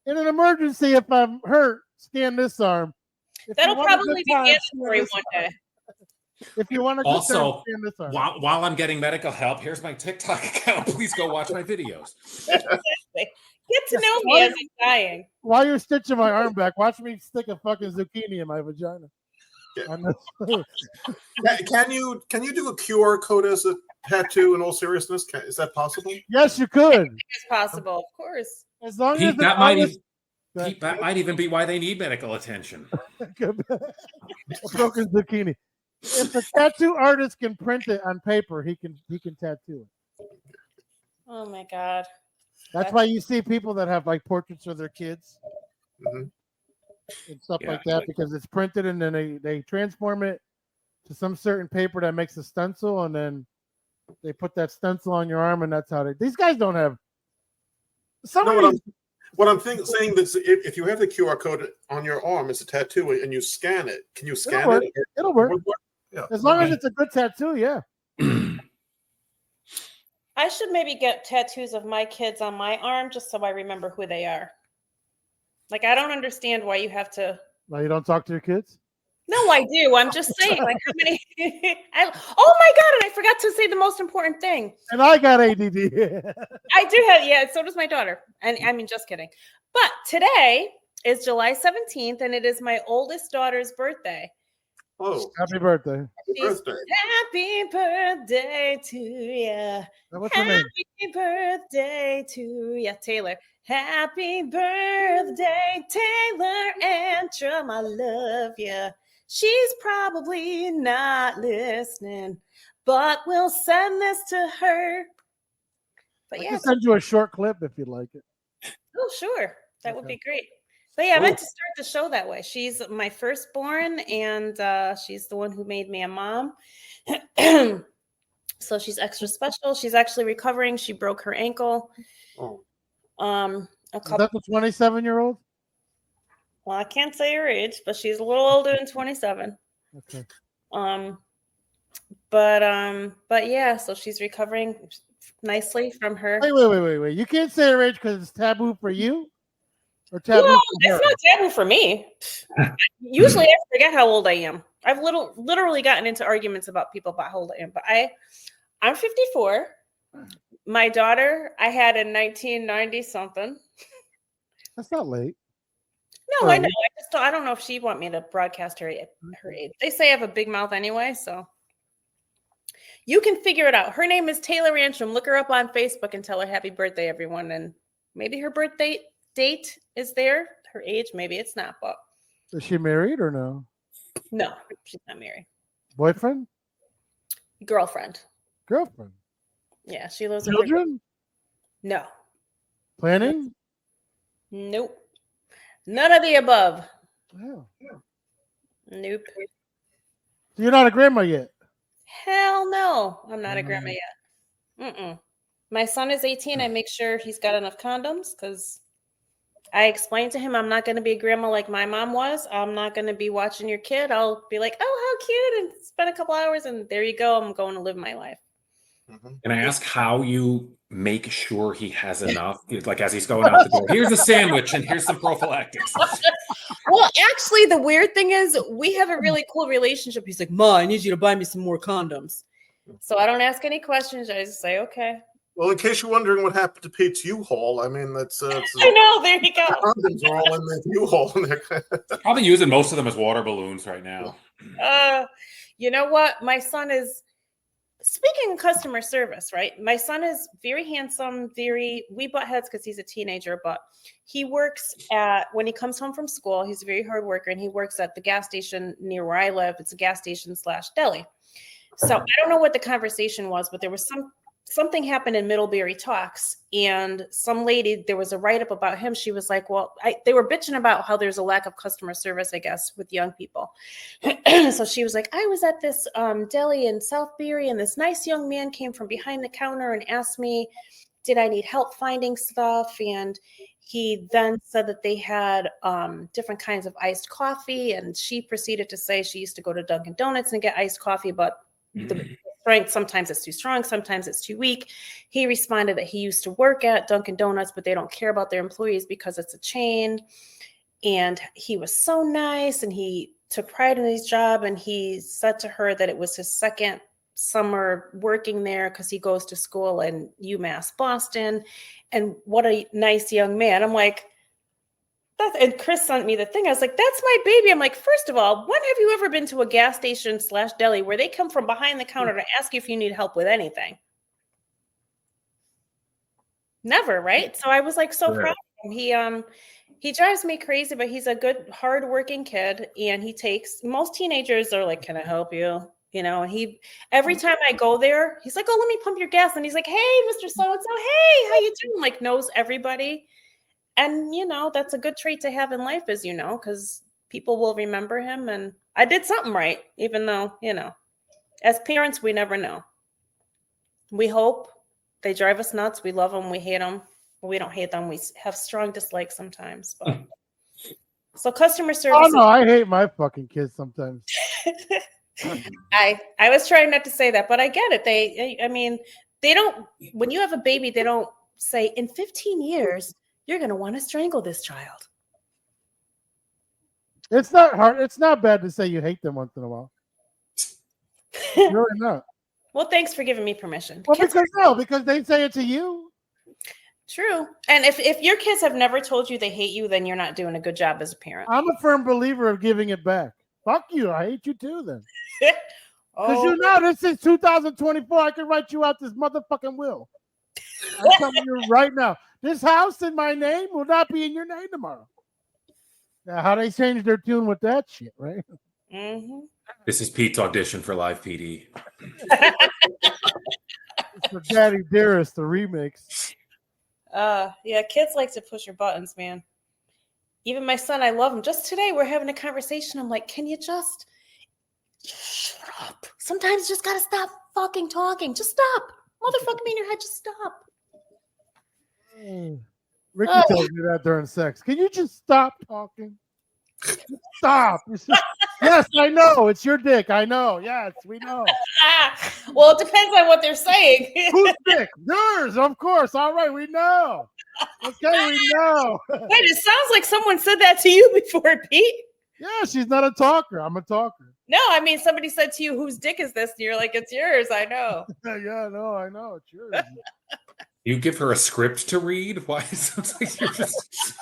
In an emergency, if I'm hurt, scan this arm. That'll probably be mandatory one day. If you want to also, while I'm getting medical help, here's my TikTok account. Please go watch my videos. Exactly. Get to know me as I'm dying. While you're stitching my arm back, watch me stick a fucking zucchini in my vagina. Can you do a QR code as a tattoo? In all seriousness, is that possible? Yes, you could. It's possible, of course. As long Pete, as that might even be why they need medical attention. A broken zucchini. If a tattoo artist can print it on paper, he can tattoo it. Oh my god. That's why you see people that have like portraits of their kids and stuff like that because it's printed and then they transform it to some certain paper that makes a stencil and then they put that stencil on your arm and that's how these guys don't have. What I'm saying is if you have the QR code on your arm as a tattoo and you scan it, can you scan it? It'll work. Yeah. As long as it's a good tattoo, yeah. I should maybe get tattoos of my kids on my arm just so I remember who they are. Like, I don't understand why you have to. Why you don't talk to your kids? No, I do. I'm just saying, like, how many? Oh my god! And I forgot to say the most important thing. And I got ADD. I do have, yeah. So does my daughter. And I mean, just kidding. But today is July 17th, and it is my oldest daughter's birthday. Oh, happy birthday! Happy birthday to you. What's her name? Happy birthday to you, Taylor. Happy birthday, Taylor Antrum. I love you. She's probably not listening, but we'll send this to her. But I can send you a short clip if you'd like it. Oh, sure. That would be great. But yeah, I meant to start the show that way. She's my firstborn, and she's the one who made me a mom. So she's extra special. She's actually recovering. She broke her ankle. Oh. Is that the 27-year-old? Well, I can't say her age, but she's a little older than 27. Okay. But yeah, so she's recovering nicely from her. Wait. You can't say her age because it's taboo for you? Or taboo no, it's not taboo for me. Usually I forget how old I am. I've literally gotten into arguments about people about how old I am, but I'm 54. My daughter, I had in 1990 something. That's not late. No, I know. I don't know if she'd want me to broadcast her age. They say I have a big mouth anyway, so you can figure it out. Her name is Taylor Antrum. Look her up on Facebook and tell her happy birthday, everyone. And maybe her birthday date is there. Her age, maybe it's not. But is she married or no? No, she's not married. Boyfriend? Girlfriend. Yeah, she lives with children. No. Planning? Nope. None of the above. Oh. Nope. So you're not a grandma yet? Hell no. I'm not a grandma yet. My son is 18. I make sure he's got enough condoms because I explained to him I'm not going to be a grandma like my mom was. I'm not going to be watching your kid. I'll be like, oh, how cute, and spend a couple hours, and there you go. I'm going to live my life. Can I ask how you make sure he has enough? Like as he's going out the door, here's a sandwich and here's some prophylactics. Well, actually, the weird thing is we have a really cool relationship. He's like, Ma, I need you to buy me some more condoms. So I don't ask any questions. I just say, okay. Well, in case you're wondering what happened to Pete's U-Haul, I mean, that's I know. There you go. condoms are all in the U-Haul. In there. Probably using most of them as water balloons right now. You know what? My son is, speaking of customer service, right? My son is very handsome, we butt heads because he's a teenager, but he works when he comes home from school, he's a very hard worker, and he works at the gas station near where I live. It's a gas station / deli. So I don't know what the conversation was, but there was something happened in Middlebury Talks, and some lady, there was a write-up about him. She was like, well, they were bitching about how there's a lack of customer service, I guess, with young people. So she was like, I was at this deli in Southbury, and this nice young man came from behind the counter and asked me, did I need help finding stuff? And he then said that they had different kinds of iced coffee, and she proceeded to say she used to go to Dunkin' Donuts and get iced coffee, but the strength, sometimes it's too strong, sometimes it's too weak. He responded that he used to work at Dunkin' Donuts, but they don't care about their employees because it's a chain. And he was so nice, and he took pride in his job. And he said to her that it was his second summer working there because he goes to school in UMass Boston. And what a nice young man. I'm like, and Chris sent me the thing. I was like, that's my baby. I'm like, first of all, when have you ever been to a gas station / deli where they come from behind the counter to ask you if you need help with anything? Never, right? So I was like so proud of him. He drives me crazy, but he's a good, hardworking kid, and he takes, most teenagers are like, can I help you? You know, and every time I go there, he's like, oh, let me pump your gas. And he's like, hey, Mr. So-and-so, hey, how you doing? Like, knows everybody. And, you know, that's a good trait to have in life, as you know, because people will remember him. And I did something right, even though, you know, as parents, we never know. We hope. They drive us nuts. We love them. We hate them. We don't hate them. We have strong dislikes sometimes. But so customer service. Oh, no, I hate my fucking kids sometimes. I was trying not to say that, but I get it. I mean, they don't, when you have a baby, they don't say in 15 years, you're going to want to strangle this child. It's not hard. It's not bad to say you hate them once in a while. Really not. Well, thanks for giving me permission. Well, because they say it to you. True. And if your kids have never told you they hate you, then you're not doing a good job as a parent. I'm a firm believer of giving it back. Fuck you. I hate you too then. Because you know this is 2024. I can write you out this motherfucking will. I'm telling you right now. This house in my name will not be in your name tomorrow. Now, how they changed their tune with that shit, right? Mm-hmm. This is Pete's audition for Live PD. It's for Daddy Dearest, the remix. Yeah, kids like to push your buttons, man. Even my son, I love him. Just today, we're having a conversation. I'm like, can you just shut up? Sometimes you just got to stop fucking talking. Just stop. Motherfucker me in your head, just stop. Ricky tells me that during sex. Can you just stop talking? Stop. Yes, I know. It's your dick. I know. Yes, we know. Well, it depends on what they're saying. Whose dick? Yours, of course. All right, we know. Okay, we know. Wait, it sounds like someone said that to you before, Pete. Yeah, she's not a talker. I'm a talker. No, I mean, somebody said to you, whose dick is this? And you're like, it's yours. I know. Yeah, no, I know. It's yours. You give her a script to read? Why? It sounds like you're just.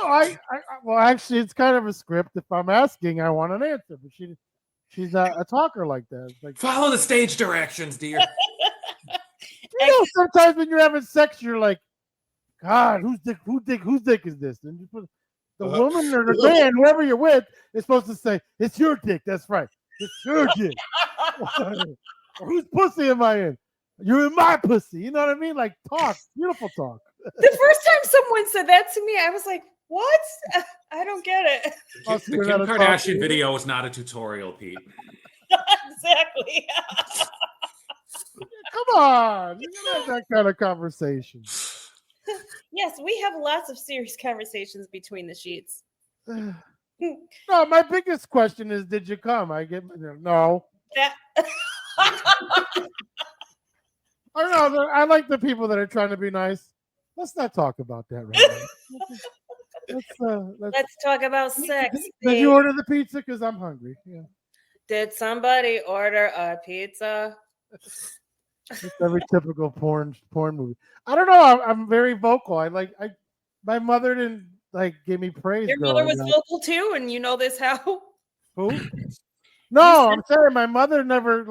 No, well, actually, it's kind of a script. If I'm asking, I want an answer. But she's not a talker like that. It's like, follow the stage directions, dear. You know, sometimes when you're having sex, you're like, God, whose dick is this? And you put the woman or the man, whoever you're with, is supposed to say, it's your dick. That's right. It's your dick. Whose pussy am I in? You're in my pussy. You know what I mean? Like, talk. Beautiful talk. The first time someone said that to me, I was like, what? I don't get it. The Kim Kardashian video is not a tutorial, Pete. Exactly. Come on, you can have that kind of conversation. Yes, we have lots of serious conversations between the sheets. No, my biggest question is, did you come? I get no. That I don't know. I like the people that are trying to be nice. Let's not talk about that right now. let's talk about sex. Did you order the pizza? Because I'm hungry. Yeah. Did somebody order a pizza? It's every typical porn movie. I don't know. I'm very vocal. My mother didn't give me praise. Your mother was vocal too, and you know this how? Who? No, I'm saying my mother never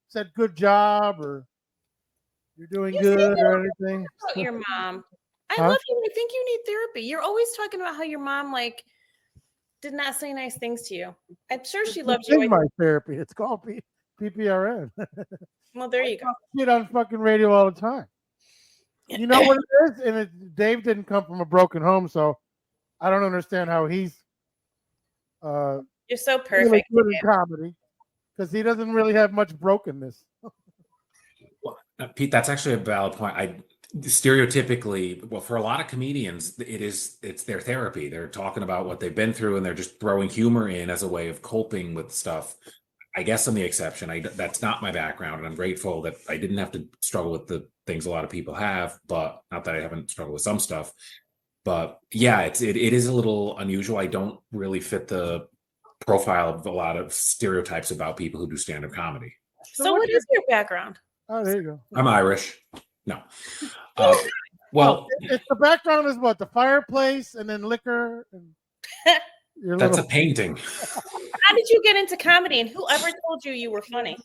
said good job or you're doing good or anything. About your mom. I love you. I think you need therapy. You're always talking about how your mom did not say nice things to you. I'm sure she loved you. In my therapy, it's called PPRN. Well, there you go. Get on fucking radio all the time. You know what it is? And Dave didn't come from a broken home, so I don't understand how he's you're so perfect. Really good in comedy because he doesn't really have much brokenness. Well, Pete, that's actually a valid point. Stereotypically, well, for a lot of comedians, it's their therapy. They're talking about what they've been through and they're just throwing humor in as a way of coping with stuff. I guess I'm the exception. That's not my background, and I'm grateful that I didn't have to struggle with the things a lot of people have, but not that I haven't struggled with some stuff. But yeah, it is a little unusual. I don't really fit the profile of a lot of stereotypes about people who do stand-up comedy. So what is your background? Oh, there you go. I'm Irish. No. Well, it's the background is what? The fireplace and then liquor. And that's a painting. How did you get into comedy, and whoever told you were funny?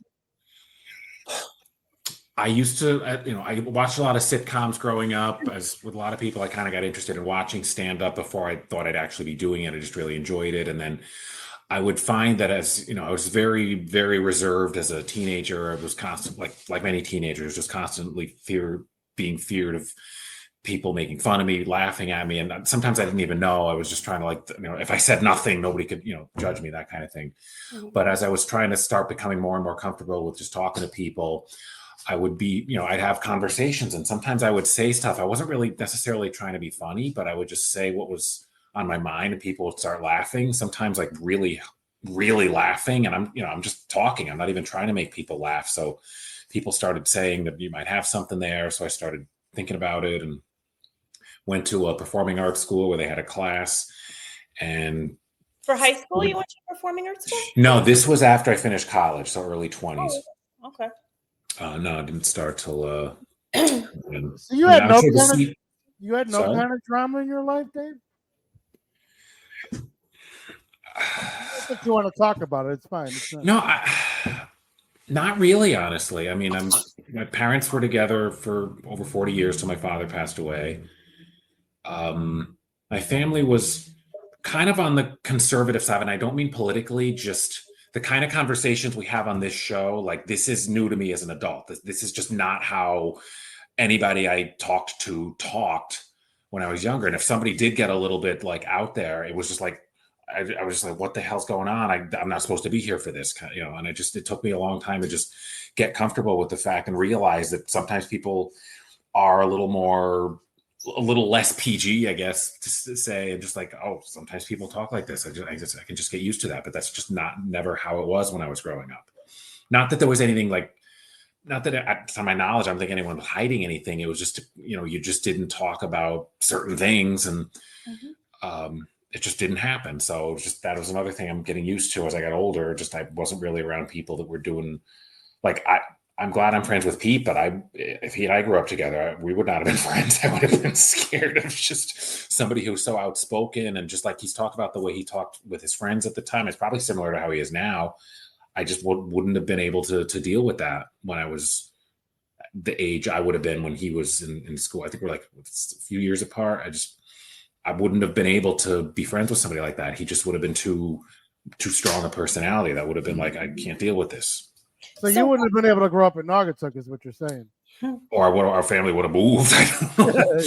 I used to, I watched a lot of sitcoms growing up. As with a lot of people, I kind of got interested in watching stand-up before I thought I'd actually be doing it. I just really enjoyed it. And then I would find that I was very, very reserved as a teenager. I was constantly, like many teenagers, just constantly being feared of people making fun of me, laughing at me. And sometimes I didn't even know. I was just trying to if I said nothing, nobody could, judge me, that kind of thing. Mm-hmm. But as I was trying to start becoming more and more comfortable with just talking to people, I would be, I'd have conversations, and sometimes I would say stuff. I wasn't really necessarily trying to be funny, but I would just say what was on my mind, and people would start laughing, sometimes really, really laughing. And I'm just talking. I'm not even trying to make people laugh. So people started saying that you might have something there. So I started thinking about it and went to a performing arts school where they had a class. And for high school, you went to performing arts school? No, this was after I finished college, so early 20s. Oh, okay. No, I didn't start till. So you had no kind of drama in your life, Dave? If you want to talk about it, it's fine. It's not. Not really, honestly. I mean, my parents were together for over 40 years till my father passed away. My family was kind of on the conservative side, and I don't mean politically, just the kind of conversations we have on this show. This is new to me as an adult. This is just not how anybody I talked to talked when I was younger. And if somebody did get a little bit out there, it was just I was just like, what the hell's going on? I'm not supposed to be here for this, and it took me a long time to just get comfortable with the fact and realize that sometimes people are a little less PG, I guess, to say, and just sometimes people talk like this. I can just get used to that, but that's just never how it was when I was growing up. Not that there was anything not that to my knowledge, I'm thinking anyone was hiding anything. It was just, you just didn't talk about certain things, and it just didn't happen. So that was another thing I'm getting used to as I got older. I wasn't really around people that were doing I'm glad I'm friends with Pete, but if he and I grew up together, we would not have been friends. I would have been scared of just somebody who's so outspoken, and just he's talked about the way he talked with his friends at the time. It's probably similar to how he is now. I just wouldn't have been able to deal with that when I was the age I would have been when he was in school. I think we're a few years apart. I wouldn't have been able to be friends with somebody like that. He just would have been too strong a personality. That would have been I can't deal with this. So you wouldn't have been able to grow up in Naugatuck, is what you're saying. Or our family would have moved. Yeah.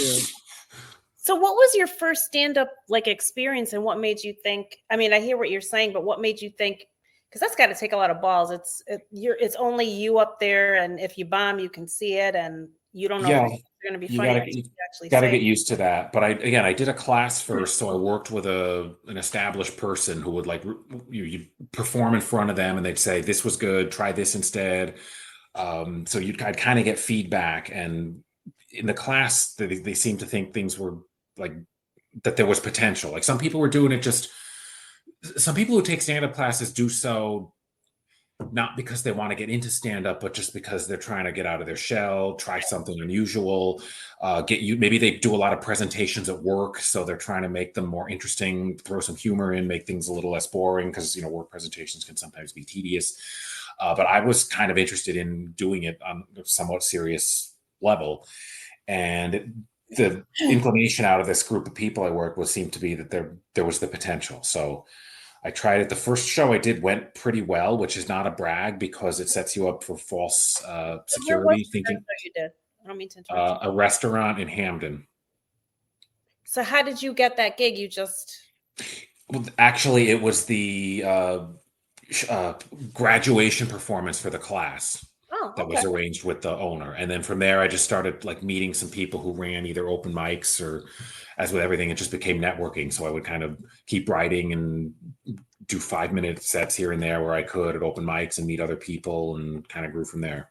So what was your first stand-up experience, and what made you think, I hear what you're saying, but what made you think because that's got to take a lot of balls. It's only you up there, and if you bomb, you can see it, and you don't know if it's going to be you funny. gotta get used to that. But I did a class first, so I worked with an established person who would you perform in front of them, and they'd say this was good, try this instead. So I'd kind of get feedback, and in the class, they seemed to think things were like that there was potential. Like some people were doing it just. Some people who take stand-up classes do so not because they want to get into stand-up, but just because they're trying to get out of their shell, try something unusual, maybe they do a lot of presentations at work, so they're trying to make them more interesting, throw some humor in, make things a little less boring, because work presentations can sometimes be tedious. But I was kind of interested in doing it on a somewhat serious level. And the inclination out of this group of people I worked with seemed to be that there was the potential. So I tried it. The first show I did went pretty well, which is not a brag because it sets you up for false security. Thinking you did. I don't mean to interrupt a restaurant in Hamden. So how did you get that gig? You just actually it was the graduation performance for the class. That was arranged with the owner. And then from there, I just started meeting some people who ran either open mics or, as with everything, it just became networking. So I would kind of keep writing and do 5-minute sets here and there where I could at open mics and meet other people, and kind of grew from there.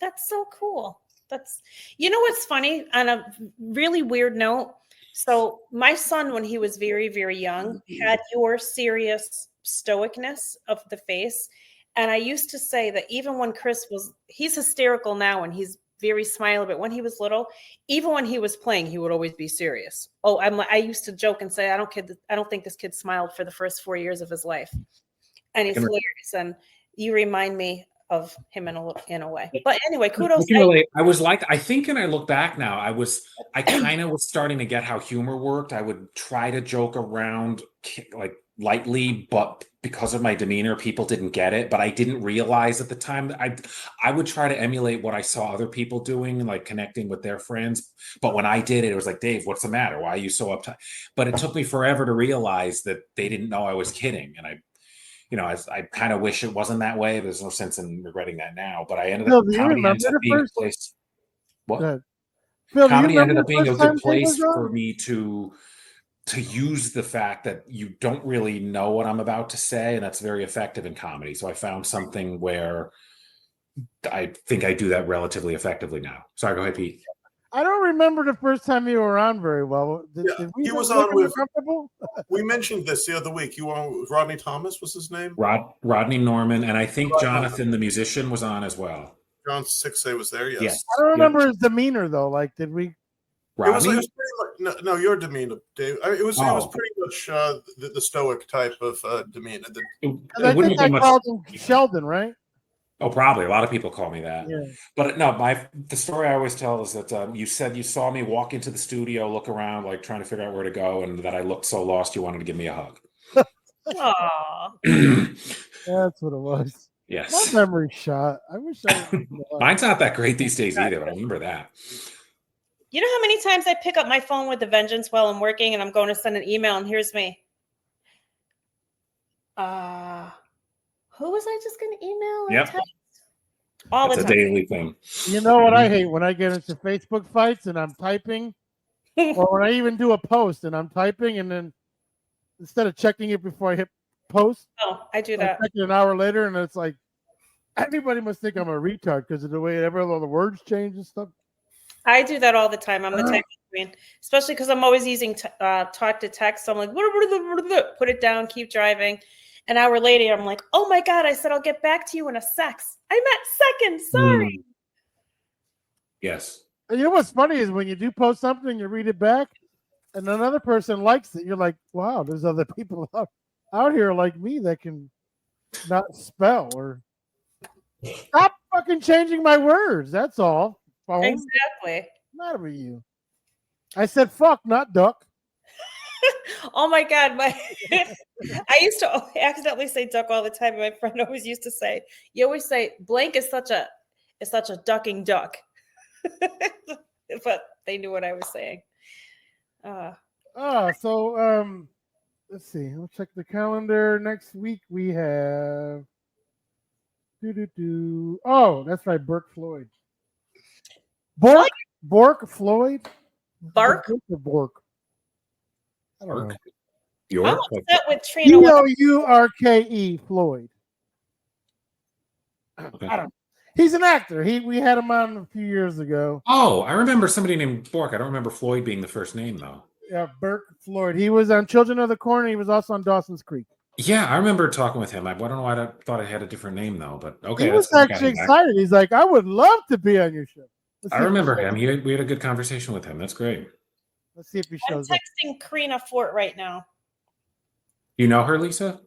That's so cool. What's funny, on a really weird note. So my son, when he was very, very young, had your serious stoicness of the face. And I used to say that even when he's hysterical now and he's very smiley, but when he was little, even when he was playing, he would always be serious. I used to joke and say, I don't think this kid smiled for the first 4 years of his life. And he's hilarious. And you remind me of him in a way. But anyway, kudos. I was I think, and I look back now, I kind of was starting to get how humor worked. I would try to joke around lightly, but because of my demeanor, people didn't get it. But I didn't realize at the time that I would try to emulate what I saw other people doing, like connecting with their friends. But when I did it, it was like, Dave, what's the matter? Why are you so uptight? But it took me forever to realize that they didn't know I was kidding. And I kind of wish it wasn't that way. There's no sense in regretting that now. But I ended up comedy ends up being a place. What? Phil, comedy ended up being a good place for me to use the fact that you don't really know what I'm about to say, and that's very effective in comedy. So I found something where I think I do that relatively effectively now. Sorry, go ahead, Pete. I don't remember the first time you were on very well. He was on with. We mentioned this the other week. You were on with Rodney Thomas, was his name? Rodney Norman, and I think Jonathan, the musician, was on as well. John Sixay was there. Yes. I don't remember his demeanor though. Did we? It was pretty much, no, your demeanor, Dave. It was pretty much the stoic type of demeanor. I think I called him Sheldon, right? Oh, probably. A lot of people call me that. Yeah. But no, the story I always tell is that you said you saw me walk into the studio, look around, trying to figure out where to go, and that I looked so lost you wanted to give me a hug. That's what it was. Yes. My memory shot. I wish Mine's not that great these days either, but I remember that. You know how many times I pick up my phone with a vengeance while I'm working and I'm going to send an email and here's me. Who was I just going to email? Yep. All That's the time. a daily thing. You know what I hate? When I get into Facebook fights and I'm typing, or when I even do a post and I'm typing, and then instead of checking it before I hit post, I do that. I check it an hour later, and it's like, everybody must think I'm a retard because of the way all the words change and stuff. I do that all the time. I'm the type queen, especially because I'm always using talk to text. So I'm like, put it down, keep driving. An hour later, I'm like, oh my God, I said I'll get back to you in a sec. I meant second. Sorry. Yes. And you know what's funny is when you do post something, you read it back, and another person likes it. You're like, wow, there's other people out here like me that can not spell or stop fucking changing my words. That's all. Phone. Exactly. Not with you. I said fuck, not duck. Oh my God. I used to accidentally say duck all the time. My friend always used to say, you always say blank is such a ducking duck. But they knew what I was saying. So let's see. Let's check the calendar. Next week we have. Oh, that's right. Burke Floyd. Bork Floyd. Bark. Or Bork. I don't know. York? I'm York? Like, upset with Trina. with- Bourke Floyd. okay. I don't. He's an actor. We had him on a few years ago. Oh, I remember somebody named Bork. I don't remember Floyd being the first name though. Yeah, Burke Floyd. He was on Children of the Corn. He was also on Dawson's Creek. Yeah, I remember talking with him. I don't know why I thought I had a different name though, but okay. He was that's actually excited. He's like, I would love to be on your show. I remember him. We had a good conversation with him. That's great. Let's see if he I'm shows up. texting Karina Fort right now. You know her, Lisa?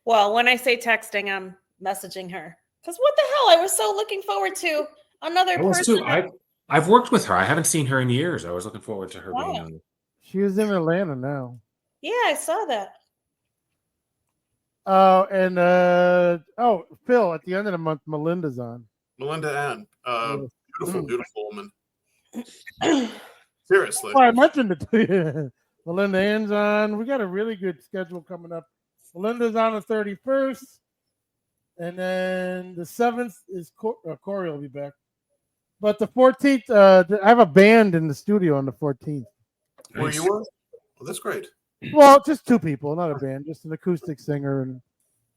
Well, when I say texting, I'm messaging her. Because what the hell? I was so looking forward to another I was person. too. I've worked with her. I haven't seen her in years. I was looking forward to her being Wow. on. She is in Atlanta now. Yeah, I saw that. Oh, and Phil, at the end of the month, Melinda's on. Melinda Ann, beautiful, Mm. beautiful woman. Seriously. Oh, I mentioned it to you. Melinda Ann's on. We got a really good schedule coming up. Melinda's on the 31st. And then the 7th is Corey will be back. But the 14th, I have a band in the studio on the 14th. Where Nice. you were? Well, that's great. Well, just two people, not a band, just an acoustic singer. And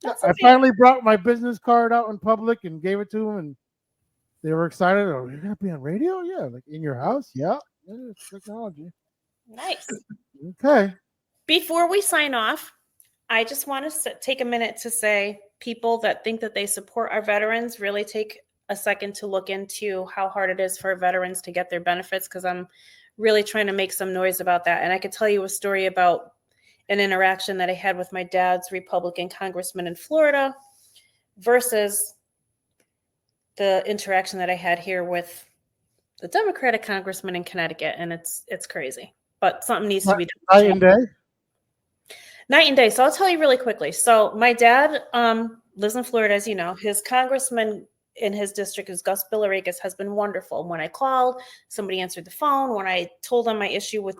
That's I okay. finally brought my business card out in public and gave it to them, and they were excited. Oh, you're gonna be on radio? Yeah, like in your house? Yeah, it's technology. Nice. Okay. Before we sign off, I just want to take a minute to say people that think that they support our veterans really take a second to look into how hard it is for veterans to get their benefits, because I'm really trying to make some noise about that. And I could tell you a story about an interaction that I had with my dad's Republican congressman in Florida versus the interaction that I had here with the Democratic congressman in Connecticut. And it's crazy, but something needs to be done. Night and day. Night and day. So I'll tell you really quickly. So my dad lives in Florida, as you know. His congressman in his district is Gus Billericas, has been wonderful. When I called, somebody answered the phone. When I told them my issue at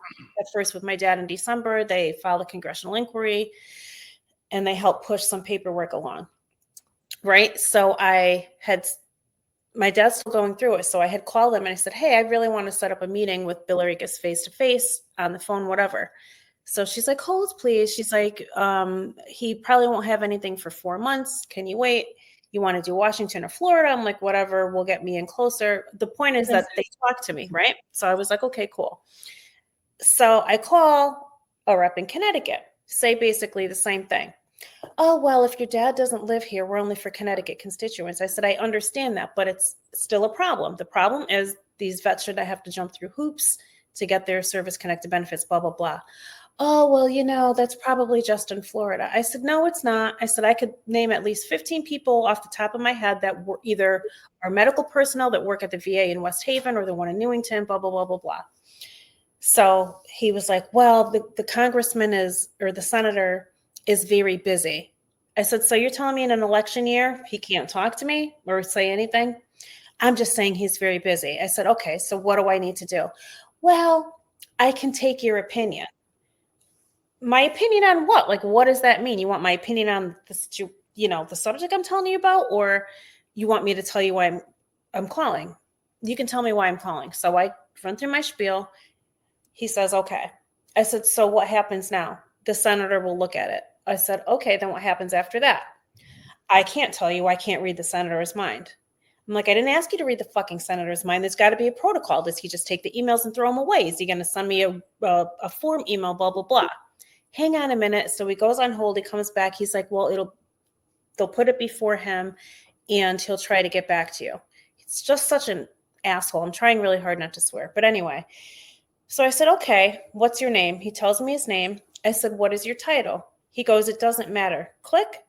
first with my dad in December, they filed a congressional inquiry and they helped push some paperwork along. Right. So my dad's still going through it. So I had called him and I said, hey, I really want to set up a meeting with Billericas face to face on the phone, whatever. So she's like, hold, please. She's like, he probably won't have anything for 4 months. Can you wait? You want to do Washington or Florida? I'm like, whatever, will get me in closer. The point is that they talk to me, right? So I was like, okay, cool. So I call a rep in Connecticut, say basically the same thing. Oh, well, if your dad doesn't live here, we're only for Connecticut constituents. I said, I understand that, but it's still a problem. The problem is these vets should have to jump through hoops to get their service-connected benefits, blah, blah, blah. Oh, well, that's probably just in Florida. I said, no, it's not. I said, I could name at least 15 people off the top of my head that were either are medical personnel that work at the VA in West Haven or the one in Newington, blah, blah, blah, blah, blah. So he was like, well, the congressman or the senator is very busy. I said, so you're telling me in an election year, he can't talk to me or say anything? I'm just saying he's very busy. I said, okay, so what do I need to do? Well, I can take your opinion. My opinion on what? Like, what does that mean? You want my opinion on the subject I'm telling you about, or you want me to tell you why I'm calling? You can tell me why I'm calling. So I run through my spiel. He says, okay. I said, so what happens now? The senator will look at it. I said, okay, then what happens after that? I can't tell you. I can't read the senator's mind. I'm like, I didn't ask you to read the fucking senator's mind. There's got to be a protocol. Does he just take the emails and throw them away? Is he going to send me a form email, blah, blah, blah? Hang on a minute. So he goes on hold. He comes back. He's like, well, they'll put it before him and he'll try to get back to you. It's just such an asshole. I'm trying really hard not to swear. But anyway, so I said, okay, what's your name? He tells me his name. I said, what is your title? He goes, it doesn't matter. Click.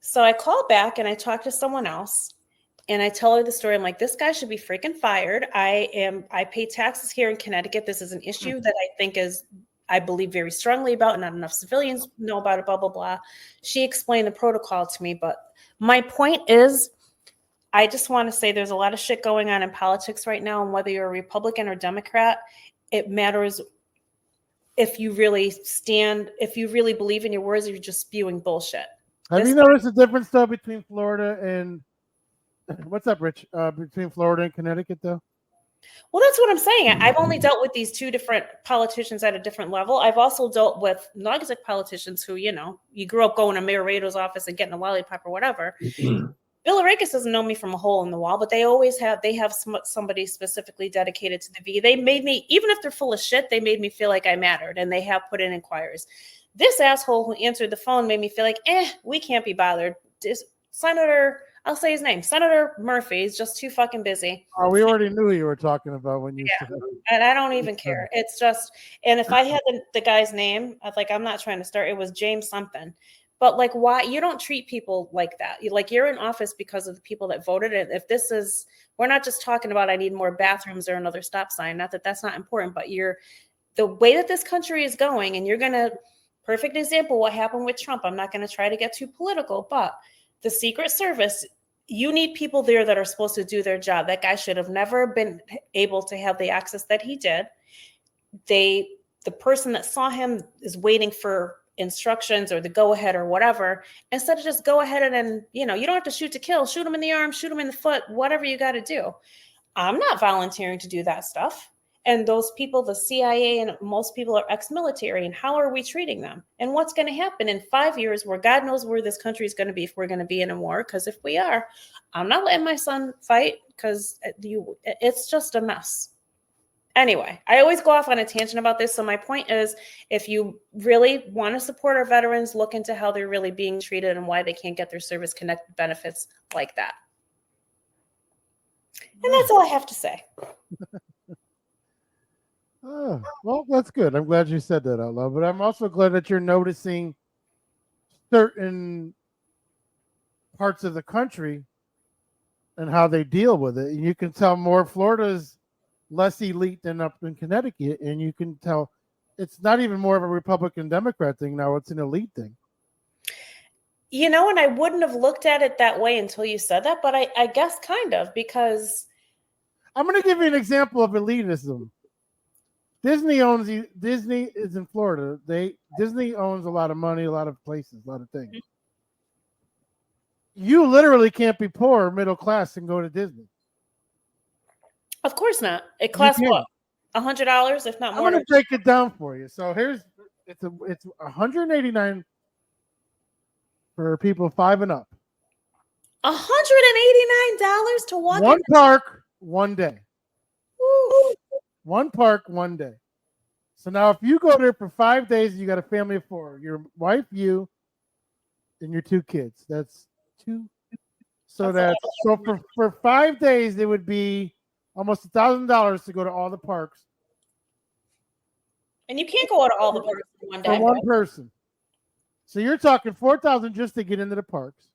So I call back and I talk to someone else and I tell her the story. I'm like, this guy should be freaking fired. I pay taxes here in Connecticut. This is an issue that I believe very strongly about, not enough civilians know about it, blah, blah, blah. She explained the protocol to me. But my point is, I just want to say there's a lot of shit going on in politics right now. And whether you're a Republican or Democrat, it matters if you really believe in your words, or you're just spewing bullshit. Have you noticed the difference though between Florida and what's up, Rich? Between Florida and Connecticut, though. Well, that's what I'm saying. I've only dealt with these two different politicians at a different level. I've also dealt with non-exec politicians who, you grew up going to Mayor Rado's office and getting a lollipop or whatever. Bill Arakis doesn't know me from a hole in the wall, but they have somebody specifically dedicated to the V. They made me, even if they're full of shit, they made me feel like I mattered, and they have put in inquiries. This asshole who answered the phone made me feel like, we can't be bothered. Senator, I'll say his name, Senator Murphy is just too fucking busy. Oh, we already knew who you were talking about when you said that. And I don't even care. It's just, and if I had the guy's name, I'm not trying to start, it was James something. But like, why you don't treat people like that? You're in office because of the people that voted. And if we're not just talking about I need more bathrooms or another stop sign. Not that that's not important, but the way that this country is going, and perfect example what happened with Trump. I'm not going to try to get too political, but the Secret Service, you need people there that are supposed to do their job. That guy should have never been able to have the access that he did. The person that saw him is waiting for instructions or the go ahead or whatever, instead of just go ahead and you don't have to shoot to kill, shoot him in the arm, shoot him in the foot, whatever you got to do. I'm not volunteering to do that stuff. And those people, the CIA and most people are ex-military, and how are we treating them? And what's going to happen in 5 years, where God knows where this country is going to be, if we're going to be in a war? Because if we are, I'm not letting my son fight, because it's just a mess. Anyway, I always go off on a tangent about this. So my point is, if you really want to support our veterans, look into how they're really being treated and why they can't get their service-connected benefits like that. And that's all I have to say. Oh, well, that's good. I'm glad you said that out loud. But I'm also glad that you're noticing certain parts of the country and how they deal with it. You can tell more Florida's less elite than up in Connecticut, and you can tell it's not even more of a Republican Democrat thing now, it's an elite thing. And I wouldn't have looked at it that way until you said that, but I guess kind of, because I'm going to give you an example of elitism. Disney is in Florida. Disney owns a lot of money, a lot of places, a lot of things. You literally can't be poor or middle class and go to Disney. Of course not. It costs what? $100, if not more. I'm going to break it down for you. So it's $189 for people 5 and up. $189 to walk. One park, one day. Woo. One park, one day. So now if you go there for 5 days, you got a family of 4. Your wife, you, and your 2 kids. That's 2. So for 5 days, it would be almost $1,000 to go to all the parks. And you can't go to all the parks in one day. For one person. So you're talking $4,000 just to get into the parks.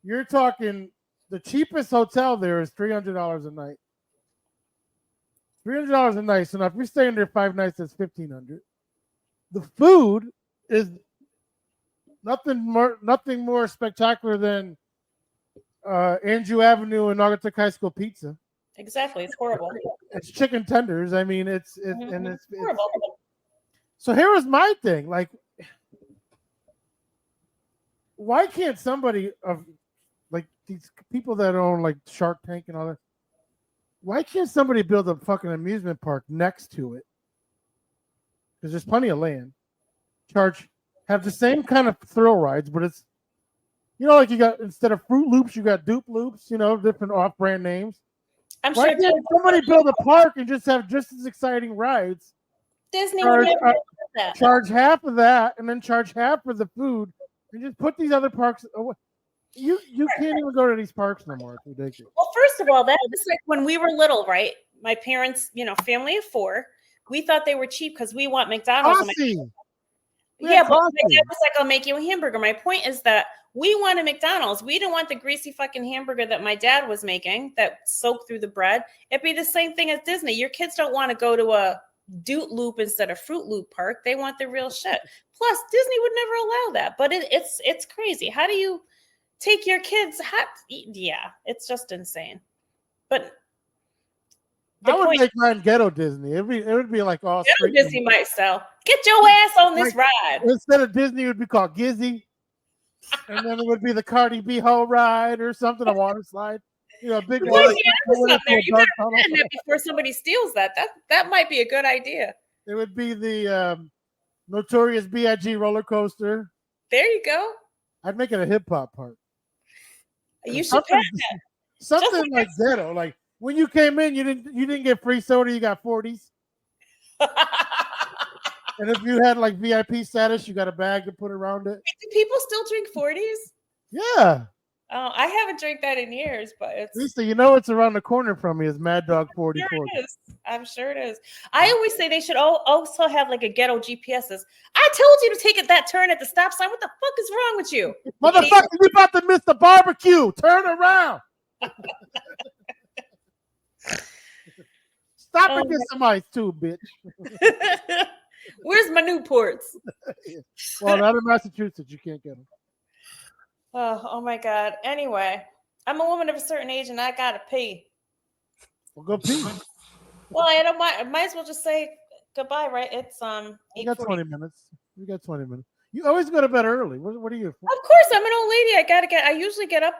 You're talking the cheapest hotel there is $300 a night. $300 a night. So now if you're staying there 5 nights, that's $1,500. The food is nothing more spectacular than Andrew Avenue and Naugatuck High School pizza. Exactly, it's horrible. It's chicken tenders. I mean, it's horrible. So here was my thing. Like, why can't somebody of like these people that own like Shark Tank and all that? Why can't somebody build a fucking amusement park next to it? Because there's plenty of land. Have the same kind of thrill rides, but it's like you got, instead of Fruit Loops, you got Dupe Loops. Different off-brand names. Why can't somebody build a park and just have just as exciting rides? Disney would never do that. Charge half of that, and then charge half for the food, and just put these other parks away. You can't even go to these parks no more. It's ridiculous. Well, first of all, that was like when we were little, right? My parents, family of 4, we thought they were cheap because we want McDonald's. Yeah, but my dad was like, I'll make you a hamburger. My point is that we wanted McDonald's. We didn't want the greasy fucking hamburger that my dad was making that soaked through the bread. It'd be the same thing as Disney. Your kids don't want to go to a Doot Loop instead of Fruit Loop park. They want the real shit. Plus, Disney would never allow that. But it's crazy. How do you take your kids? Yeah, it's just insane. But I would make mine ghetto Disney. It would be like all Disney might sell. Get your ass on this Like, ride. Instead of Disney, it would be called Gizzy. And then it would be the Cardi B Ho ride or something, a water slide. You know, a big You water might be onto slide. something there. You Dark better tunnel. plan that before somebody steals that. That might be a good idea. It would be the Notorious B.I.G. roller coaster. There you go. I'd make it a hip hop part. You should Something, pack something like ghetto. Like when you came in, you didn't get free soda, you got 40s. that. And if you had like VIP status, you got a bag to put around it. Do people still drink 40s? Yeah. Oh, I haven't drank that in years, but it's Lisa, you know it's around the corner from me is Mad Dog 44. sure it is. I'm sure it is. I always say they should also have like a ghetto GPSs. I told you to take that turn at the stop sign. What the fuck is wrong with you? Motherfucker, you about to miss the barbecue. Turn around. Stop and get some ice too, bitch. Where's my Newports? Well, not in Massachusetts. You can't get them. Oh my God. Anyway, I'm a woman of a certain age and I gotta pee. Well, go pee. Well, I might as well just say goodbye, right? It's You got 8:40. 20 minutes. You got 20 minutes. You always go to bed early. What are you? Of course, I'm an old lady. I usually get up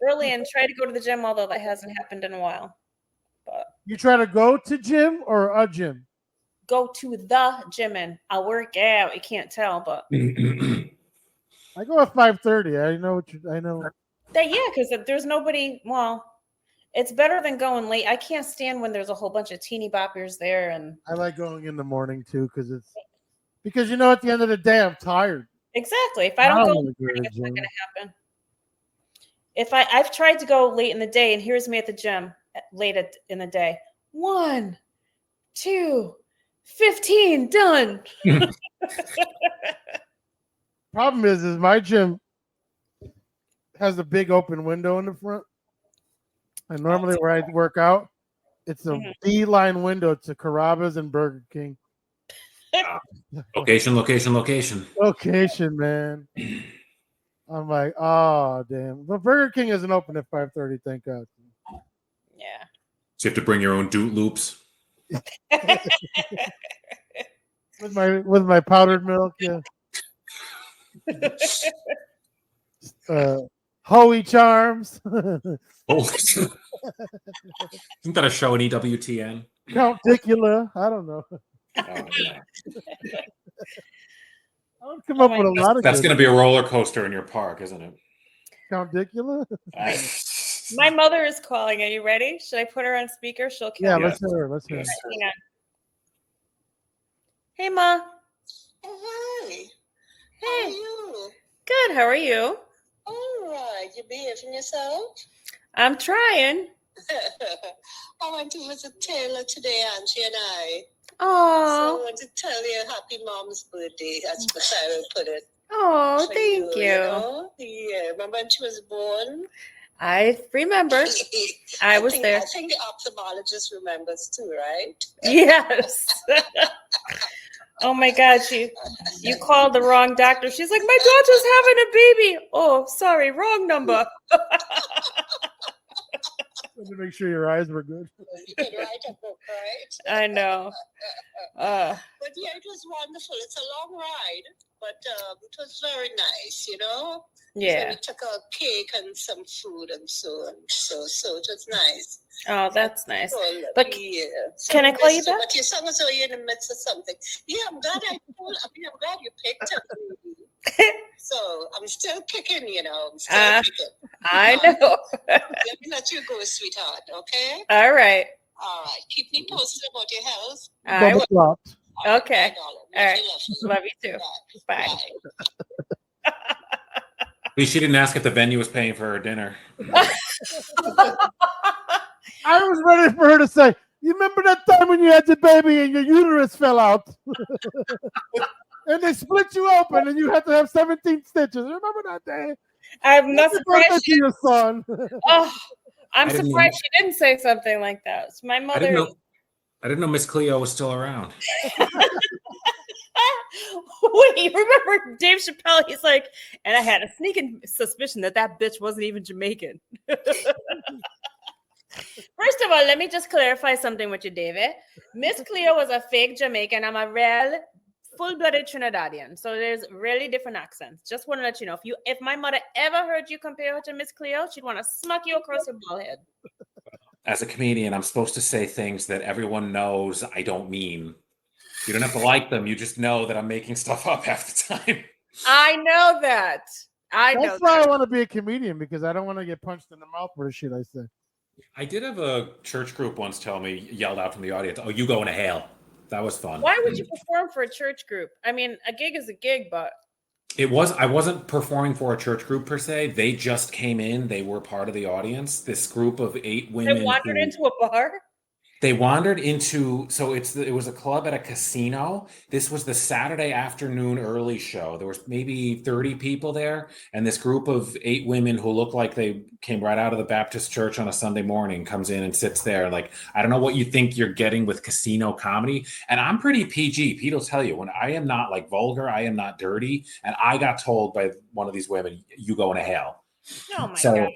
early and try to go to the gym, although that hasn't happened in a while. But You try to go to gym or a gym? go to the gym and I'll work out. You can't tell, but I go at 5:30. I know what I know. because there's nobody. Well, it's better than going late. I can't stand when there's a whole bunch of teeny boppers there, and I like going in the morning too because you know at the end of the day I'm tired. exactly. If I don't go in wanna the go to morning, the it's not gym. going to happen. If I've tried to go late in the day, and here's me at the gym in the day. 1, 2, 15, done. Problem is my gym has a big open window in the front. And normally where I work out, it's a Mhm. beeline window to Carrabba's and Burger King. Location. Location, man. I'm like, oh damn. But Burger King isn't open at 5:30, thank God. Yeah. So you have to bring your own Doot Loops. With my powdered milk, yeah. Hoey Charms. Oh, isn't that a show in EWTN? Count Dicula. I don't know. Oh, yeah. I would come up with a lot of That's good going to be a roller coaster in your park, isn't it? Count Dicula. My mother is calling. Are you ready? Should I put her on speaker? She'll count. Yeah, Yeah. let's hear her. Let's hear her. Yes. Hang on. Hey, Ma. Oh, hi. Hey. How are you? Good. How are you? All right. You behaving yourself? I'm trying. I went to visit Taylor today, Angie and I. So I Oh. want to tell you happy mom's birthday. That's what I would put it. Oh, for thank you. know? Yeah. Remember when she was born? I remember. I was there. I think the ophthalmologist remembers too, right? Yes. Oh my God, you called the wrong doctor. She's like, my daughter's having a baby. Oh, sorry, wrong number. Let me make sure your eyes were good. You could write a book, right? I know. But yeah, it was wonderful. It's a long ride, but it was very nice, you know? So Yeah. we took a cake and some food and so on. So it was nice. Oh, that's nice. So, But yeah. can I call you back? But you sound as though you're in the midst of something. Yeah, I'm glad I'm glad you picked up. So I'm still kicking, you know. I'm still kicking. I know. Let me let you go, sweetheart. Okay. All right. All right. Keep me posted about your health. I Double will. flopped. Okay. Bye, darling. All right. Love Love you too. you. Bye. At least she didn't ask if the venue was paying for her dinner. I was ready for her to say, you remember that time when you had your baby and your uterus fell out? And they split you open and you had to have 17 stitches. Remember that day? I'm not Happy birthday surprised. to your son. Oh, I'm I didn't surprised she didn't say something like that. So my I mother. didn't know Miss Cleo was still around. Wait, you remember Dave Chappelle? He's like, and I had a sneaking suspicion that bitch wasn't even Jamaican. First of all, let me just clarify something with you, David. Miss Cleo was a fake Jamaican. I'm a real full-blooded Trinidadian. So there's really different accents. Just want to let you know, if my mother ever heard you compare her to Miss Cleo, she'd want to smack you across your bald head. As a comedian, I'm supposed to say things that everyone knows I don't mean. You don't have to like them. You just know that I'm making stuff up half the time. I know that. That's why I want to be a comedian, because I don't want to get punched in the mouth for the shit I say. I did have a church group once tell me, yelled out from the audience, "Oh, you going to hell." That was fun. Why would you perform for a church group? I mean, a gig is a gig, but I wasn't performing for a church group per se. They just came in. They were part of the audience. This group of 8 women. They wandered into a bar? They wandered into, so it was a club at a casino. This was the Saturday afternoon early show. There was maybe 30 people there, and this group of 8 women who looked like they came right out of the Baptist church on a Sunday morning comes in and sits there. Like, I don't know what you think you're getting with casino comedy. And I'm pretty PG. Pete will tell you, when I am not like vulgar, I am not dirty. And I got told by one of these women, "You going to hell." Oh my So God.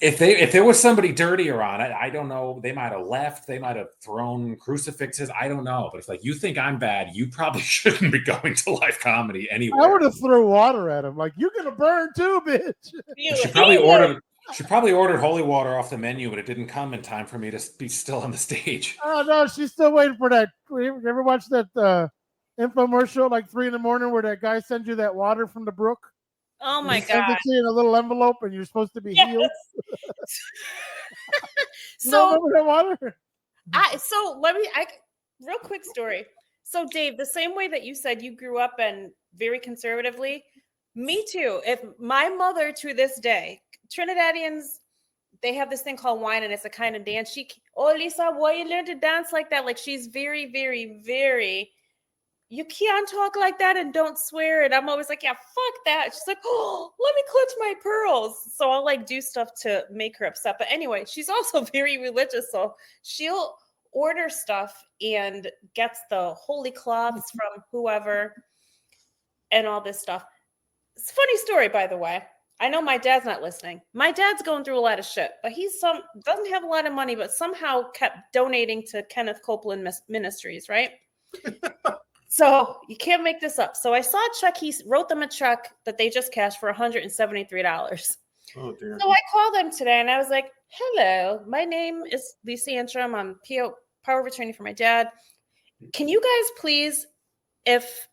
if there was somebody dirtier on it, I don't know. They might have left. They might have thrown crucifixes. I don't know. But it's like, you think I'm bad, you probably shouldn't be going to live comedy anyway. I would have threw water at him, like, "You're gonna burn too, bitch." She probably ordered holy water off the menu, but it didn't come in time for me to be still on the stage. Oh no, she's still waiting for that. You ever watch that infomercial like 3 a.m. where that guy sends you that water from the brook? Oh my He sends God. it to you in a little envelope, and you're supposed to be Yes. healed. So remember that water? Real quick story. So Dave, the same way that you said you grew up and very conservatively, me too. If my mother to this day, Trinidadians, they have this thing called wine, and it's a kind of dance. Oh, Lisa, why you learn to dance like that? Like, she's very, very, very, you can't talk like that and don't swear. And I'm always like, yeah, fuck that. She's like, oh, let me clutch my pearls. So I'll like do stuff to make her upset. But anyway, she's also very religious. So she'll order stuff and gets the holy cloths from whoever and all this stuff. It's a funny story, by the way. I know my dad's not listening. My dad's going through a lot of shit, but doesn't have a lot of money, but somehow kept donating to Kenneth Copeland Ministries, right? So you can't make this up. So I saw a check. He wrote them a check that they just cashed for $173. Oh, dear. So I called them today and I was like, hello, my name is Lisa Antrum. I'm power of attorney for my dad. Can you guys please, if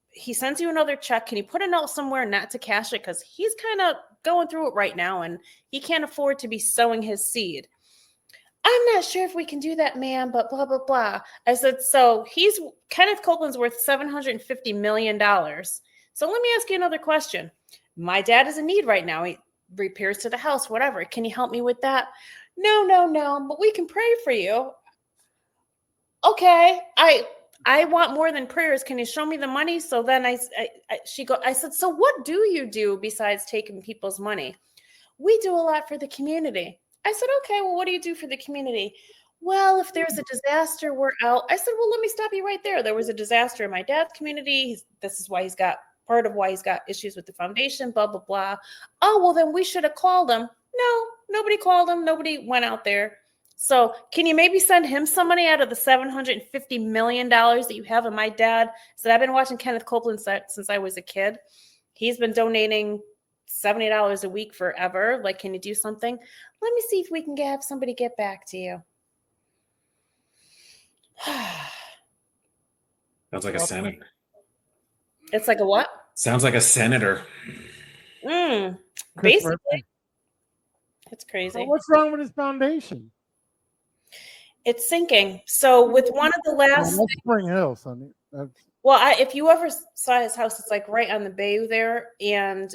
he sends you another check, can you put a note somewhere not to cash it? Because he's kind of going through it right now and he can't afford to be sowing his seed. I'm not sure if we can do that, ma'am, but blah, blah, blah. I said, so Kenneth Copeland's worth $750 million. So let me ask you another question. My dad is in need right now. He repairs to the house, whatever. Can you help me with that? No, but we can pray for you. Okay, I want more than prayers. Can you show me the money? So then I said, so what do you do besides taking people's money? We do a lot for the community. I said, okay, well, what do you do for the community? Well, if there's a disaster, we're out. I said, well, let me stop you right there. There was a disaster in my dad's community. This is why part of why he's got issues with the foundation, blah, blah, blah. Oh, well, then we should have called him. No, nobody called him. Nobody went out there. So can you maybe send him some money out of the $750 million that you have? And my dad said, I've been watching Kenneth Copeland since I was a kid. He's been donating $70 a week forever. Like, can you do something? Let me see if we can have somebody get back to you. Sounds like a senator. It's like a what? Sounds like a senator. Basically. It's crazy. Well, what's wrong with his foundation? It's sinking. So with one of the last That's Spring Hill, Sonny. if you ever saw his house, it's like right on the bayou there. And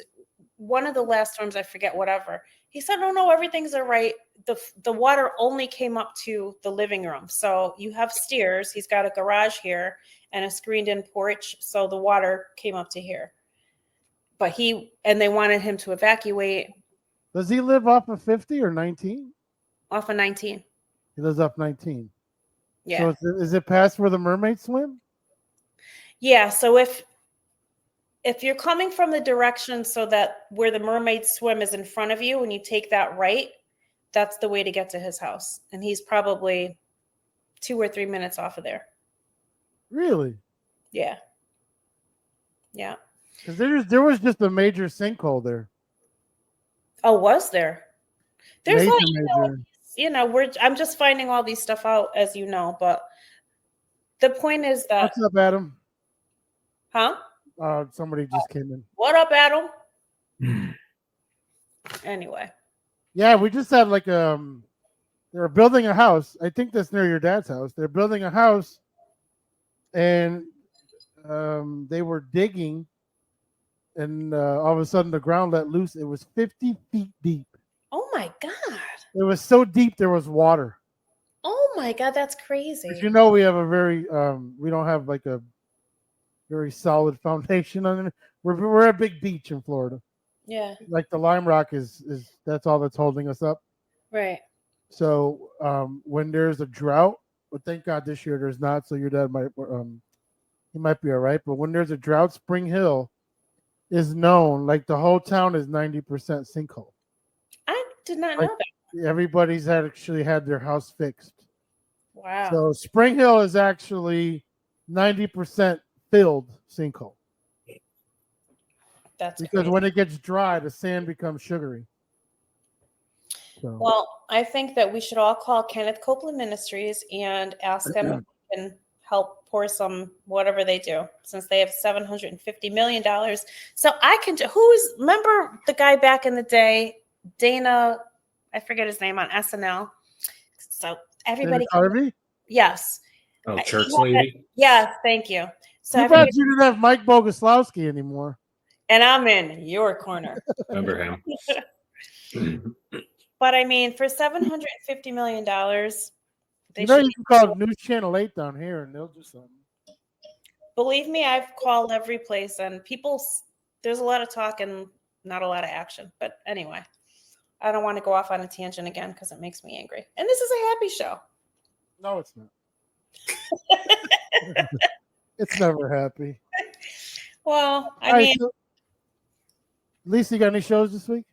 one of the last storms, I forget whatever, he said, no, everything's all right. The water only came up to the living room. So you have stairs. He's got a garage here and a screened in porch. So the water came up to here. But they wanted him to evacuate. Does he live off of 50 or 19? Off of 19. He lives off 19. Yeah. So is it past where the mermaids swim? Yeah. So if you're coming from the direction so that where the mermaids swim is in front of you and you take that right, that's the way to get to his house. And he's probably 2 or 3 minutes off of there. Really? Yeah. Yeah. Because there was just a major sinkhole there. Oh, was there? There's Major, like, major. I'm just finding all these stuff out, as you know, but the point is that, What's up, Adam? huh? Somebody just came in. What up, Adam? Anyway. Yeah, we just had like they were building a house. I think that's near your dad's house. They're building a house, and they were digging, and all of a sudden the ground let loose. It was 50 feet deep. Oh my God. It was so deep there was water. Oh my God, that's crazy. As you know, we have a very we don't have like a very solid foundation on it. We're a big beach in Florida. Yeah. Like the Lime Rock is that's all that's holding us up. Right. So when there's a drought, but thank God this year there's not. So your dad might he might be all right. But when there's a drought, Spring Hill is known, like the whole town is 90% sinkhole. I did not Like, know that. Everybody's actually had their house fixed. Wow. So Spring Hill is actually 90% filled sinkhole. That's Because crazy. when it gets dry, the sand becomes sugary. So. Well, I think that we should all call Kenneth Copeland Ministries and ask them if they can help pour some whatever they do, since they have $750 million. So I can. Remember the guy back in the day, Dana? I forget his name on SNL. So everybody. Harvey? Yes. Oh, church lady. Yes, thank you. So Too bad you didn't have Mike Bogoslawski anymore. And I'm in your corner. Remember him. But I mean, for $750 million, they You know, should. you can call News Channel 8 down here and they'll do something. Believe me, I've called every place, and there's a lot of talk and not a lot of action. But anyway, I don't want to go off on a tangent again because it makes me angry. And this is a happy show. No, it's not. It's never happy. Well, I All right, mean, so, Lisa, you got any shows this week?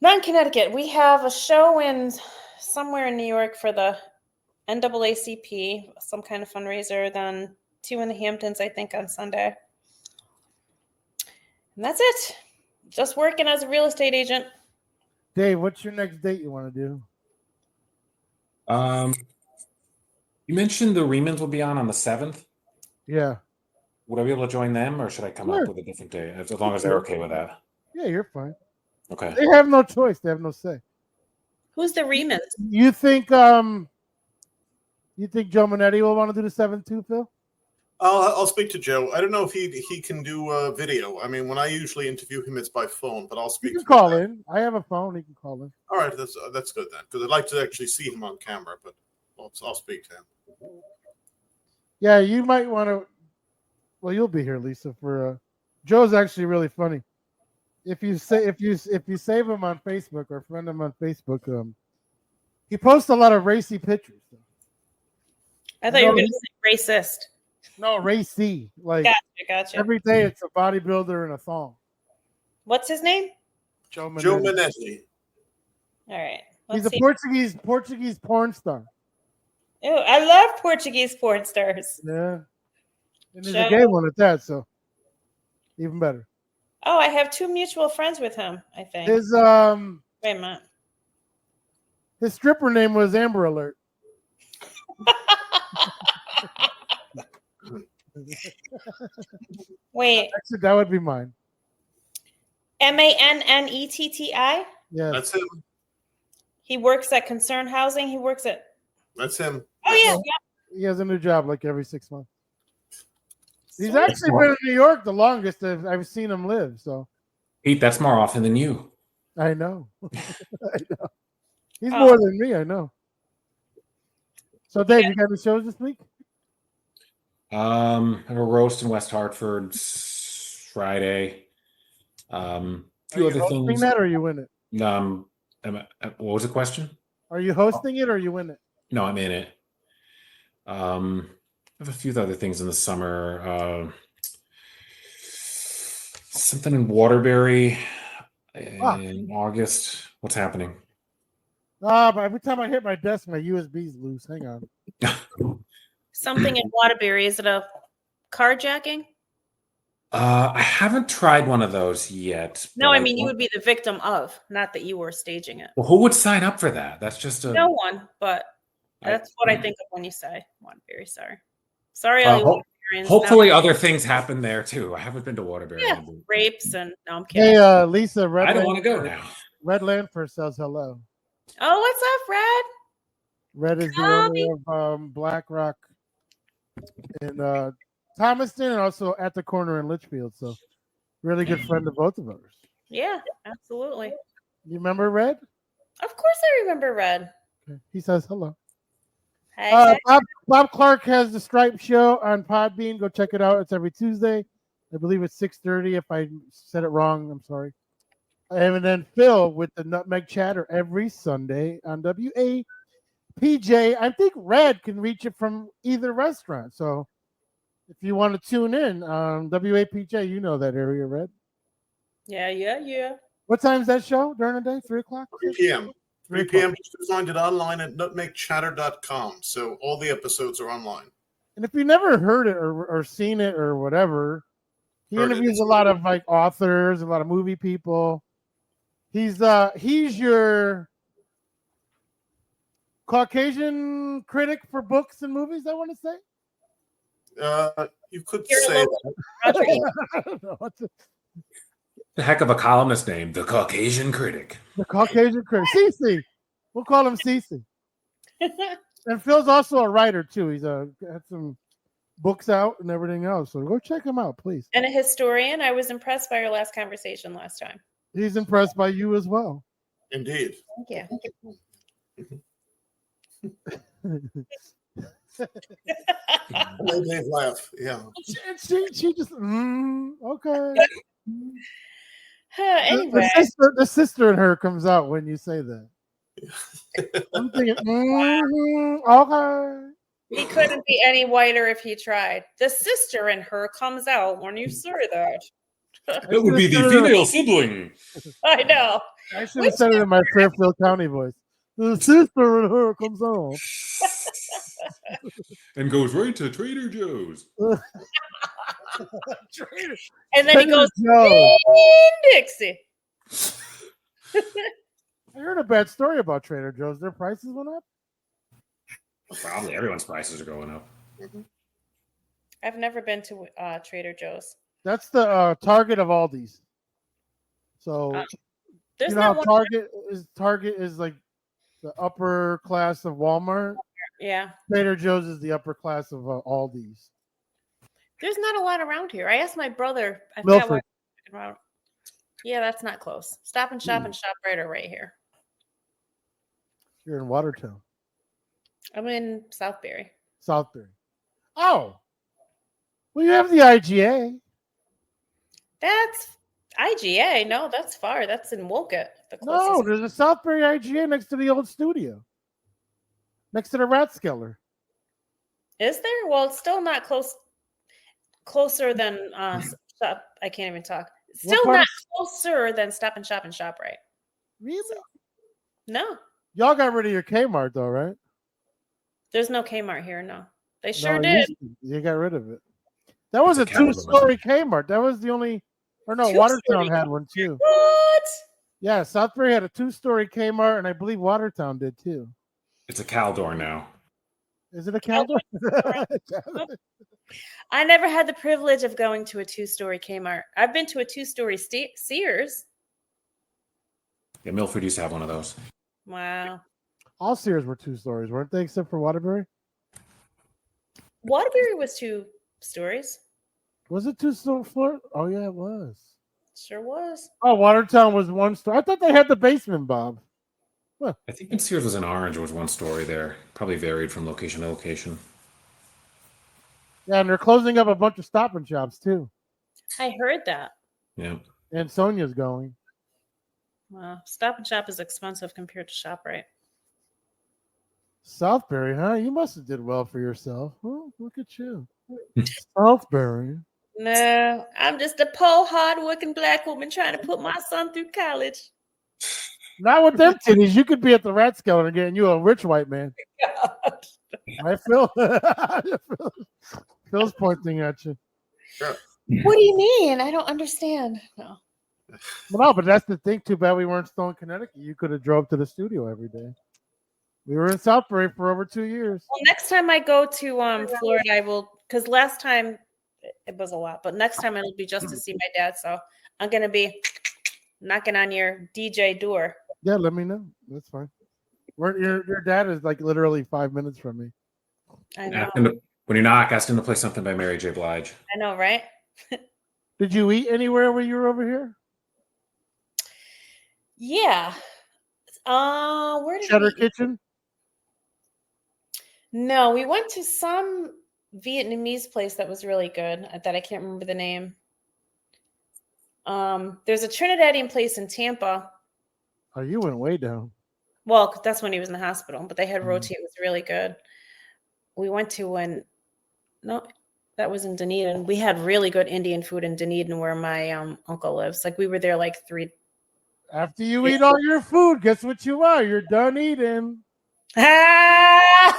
not in Connecticut. We have a show in somewhere in New York for the NAACP, some kind of fundraiser. Then 2 in the Hamptons, I think, on Sunday. And that's it. Just working as a real estate agent. Dave, what's your next date you want to do? You mentioned the Remans will be on the 7th. Yeah. Would I be able to join them, or should I come up with a different day? As long as they're okay with that. Yeah, you're fine. Okay. They have no choice. They have no say. Who's the Remans? You think Joe Minetti will want to do the 7th too, Phil? I'll speak to Joe. I don't know if he can do video. I mean, when I usually interview him, it's by phone, but I'll speak. He can call in. I have a phone. He can call in. All right, that's good then, because I'd like to actually see him on camera, but I'll speak to him. Yeah, you might want to. Well, you'll be here, Lisa. For Joe's actually really funny. If you save him on Facebook or friend him on Facebook, he posts a lot of racy pictures. I thought you were going to say racist. No, racy. Like Gotcha. every day, it's a bodybuilder in a thong. What's his name? Joe Joe Minetti. Minetti. All right. He's a Portuguese porn star. Ew, I love Portuguese porn stars. Yeah, and there's Joe. a gay one at that, so even better. Oh, I have 2 mutual friends with him, I think. His Wait a minute. his stripper name was Amber Alert. Wait. Actually, that would be mine. Mannetti? Yeah, That's him. He works at Concern Housing. He works at. That's him. Oh yeah. he has a new job like every 6 months. He's Sweet. actually been in New York the longest I've seen him live. So Pete, that's more often than you. I know. I know. He's Oh. more than me. I know. So, Dave, you got any shows this week? I have a roast in West Hartford Friday. Few other hosting things. that or are you in it? What was the question? Are you hosting it or are you in it? No, I'm in it. I have a few other things in the summer. Something in Waterbury in August. What's happening? But every time I hit my desk, my USB's loose. Hang on. Something in Waterbury. Is it a carjacking? I haven't tried one of those yet. No, but I mean you would be the victim of, not that you were staging it. Well, who would sign up for that? That's just a. No one, but that's what I think of when you say Waterbury. Sorry, all you Waterburyans. Hopefully, other things happen there too. I haven't been to Waterbury. Yeah, rapes and no, I'm kidding. Hey, Lisa, Red I don't want to go now. Red Lanford says hello. Oh, what's up, Red? Red is the owner of Black Rock in Thomaston and also at the corner in Litchfield. So, really good friend of both of us. Yeah, absolutely. You remember Red? Of course, I remember Red. Okay. He says hello. Hey, Bob Clark has the Stripe Show on Podbean. Go check it out. It's every Tuesday. I believe it's 6:30. If I said it wrong, I'm sorry. And then Phil with the Nutmeg Chatter every Sunday on WAPJ. I think Red can reach it from either restaurant. So if you want to tune in on WAPJ, you know that area, Red. Yeah. What time is that show during the day? 3 o'clock? 3 p.m. 3 p.m. You can find it online at nutmegchatter.com. So all the episodes are online. And if you never heard it or seen it or whatever, he interviews a lot of like authors, a lot of movie people. He's your Caucasian critic for books and movies, I want to say. You could say that. I don't know what to... The heck of a columnist name, the Caucasian Critic. The Caucasian critic. Cece. We'll call him Cece. And Phil's also a writer, too. He's had some books out and everything else. So go check him out, please. And a historian. I was impressed by our last conversation last time. He's impressed by you as well. Indeed. Thank you. Dave laugh. Yeah. She just okay. Anyway, the sister in her comes out when you say that. I'm thinking, okay. he couldn't be any whiter if he tried. The sister in her comes out when you say that. It would be the female sibling. I know. I should have said it in my Fairfield County voice. The sister in her comes out. And goes right to Trader Joe's. And then he goes, Dixie. I heard a bad story about Trader Joe's. Their prices went up? Probably everyone's prices are going up. I've never been to Trader Joe's. That's the Target of Aldi's. So there's you know not how Target is like the upper class of Walmart. Yeah. Trader Joe's is the upper class of Aldi's. There's not a lot around here. I asked my brother. I Milford. Yeah, that's not close. Stop and Shop and ShopRite are right here. You're in Watertown. I'm in Southbury. Southbury. Oh. Well, you have the IGA. That's IGA. No, that's far. That's in Wolcott. No, there's a Southbury IGA next to the old studio. Next to the Rathskeller. Is there? Well, it's still not closer than Shop. I can't even talk. Still not closer than Stop and Shop and ShopRite. Really? So, no. Y'all got rid of your Kmart though, right? There's no Kmart here. No, they sure did. You got rid of it. That was a two-story Kmart. That was the only. Or no, Watertown had one too. What? Yeah, Southbury had a two-story Kmart, and I believe Watertown did too. It's a Caldor now. Is it a Caldor? I never had the privilege of going to a two-story Kmart. I've been to a two-story Sears. Yeah, Milford used to have one of those. Wow. All Sears were 2 stories, weren't they? Except for Waterbury. Waterbury was 2 stories. Was it 2 story? Oh yeah, it was. Sure was. Oh, Watertown was 1 story. I thought they had the basement, Bob. Huh. I think when Sears was in Orange, it was 1 story there. Probably varied from location to location. Yeah, and they're closing up a bunch of Stop and Shops too. I heard that. Yeah. And Sonia's going. Wow. Stop and Shop is expensive compared to ShopRite. Southbury, huh? You must have did well for yourself. Oh, look at you. Southbury. No, I'm just a poor, hard-working black woman trying to put my son through college. Not with them titties. You could be at the Rathskeller and getting you a rich white man. Right, Phil? Phil's pointing at you. Sure. What do you mean? I don't understand. No. Well, no, but that's the thing. Too bad we weren't still in Connecticut. You could have drove to the studio every day. We were in Southbury for over 2 years. Well, next time I go to Florida, I will, because last time it was a lot, but next time it'll be just to see my dad. So I'm gonna be knocking on your DJ door. Yeah, let me know. That's fine. Your dad is like literally 5 minutes from me. I know. When you knock, ask him to play something by Mary J. Blige. I know, right? Did you eat anywhere when you were over here? Yeah. Where did Cheddar we? Kitchen? No, we went to some Vietnamese place that was really good that I can't remember the name. There's a Trinidadian place in Tampa. Oh, you went way down. Well, that's when he was in the hospital, but they had roti. It was really good. We went to that was in Dunedin. We had really good Indian food in Dunedin where my uncle lives. Like we were there like 3. After you eat all your food, guess what you are? You're done eating. That's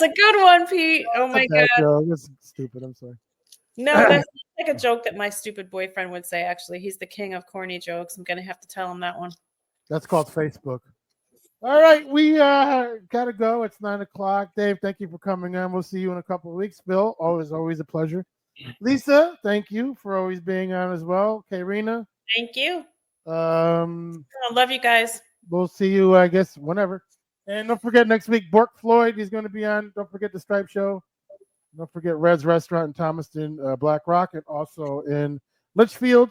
a good one, Pete. Oh my God. Joke. That's stupid. I'm sorry. No, that's like a joke that my stupid boyfriend would say, actually. He's the king of corny jokes. I'm going to have to tell him that one. That's called Facebook. All right, we gotta go. It's 9:00. Dave, thank you for coming on. We'll see you in a couple of weeks. Bill, always a pleasure. Lisa, thank you for always being on as well. Karina, Thank you. I love you guys. We'll see you, I guess, whenever. And don't forget next week, Bork Floyd, he's going to be on. Don't forget the Stripe Show. Don't forget Red's Restaurant in Thomaston, Black Rock, and also in Litchfield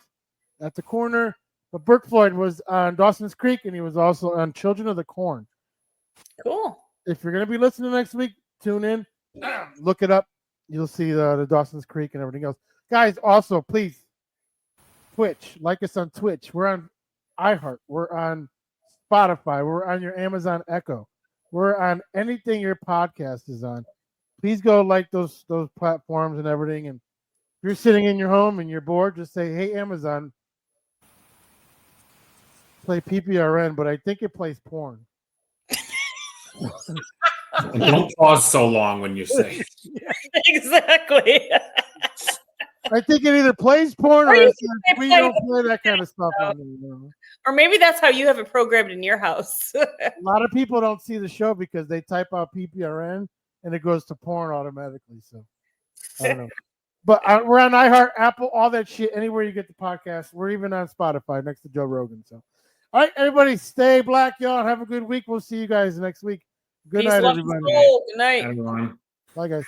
at the corner. But Burke Floyd was on Dawson's Creek, and he was also on Children of the Corn. Cool. If you're going to be listening next week, tune in. Look it up. You'll see the Dawson's Creek and everything else. Guys, also, please, Twitch. Like us on Twitch. We're on iHeart. We're on Spotify. We're on your Amazon Echo. We're on anything your podcast is on. Please go like those platforms and everything. And if you're sitting in your home and you're bored, just say, hey, Amazon, play PPRN, but I think it plays porn. Don't pause so long when you say it. Exactly. I think it either plays porn or it says, we don't play that kind of stuff on there. Or maybe that's how you have it programmed in your house. A lot of people don't see the show because they type out PPRN and it goes to porn automatically. So I don't know. But we're on iHeart, Apple, all that shit, anywhere you get the podcast. We're even on Spotify next to Joe Rogan. So, all right, everybody, stay black, y'all. Have a good week. We'll see you guys next week. Good night, everybody. Good night. Everyone. Bye, guys.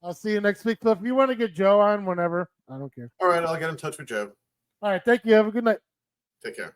I'll see you next week. So if you want to get Joe on whenever, I don't care. All right, I'll get in touch with Joe. All right, thank you. Have a good night. Take care.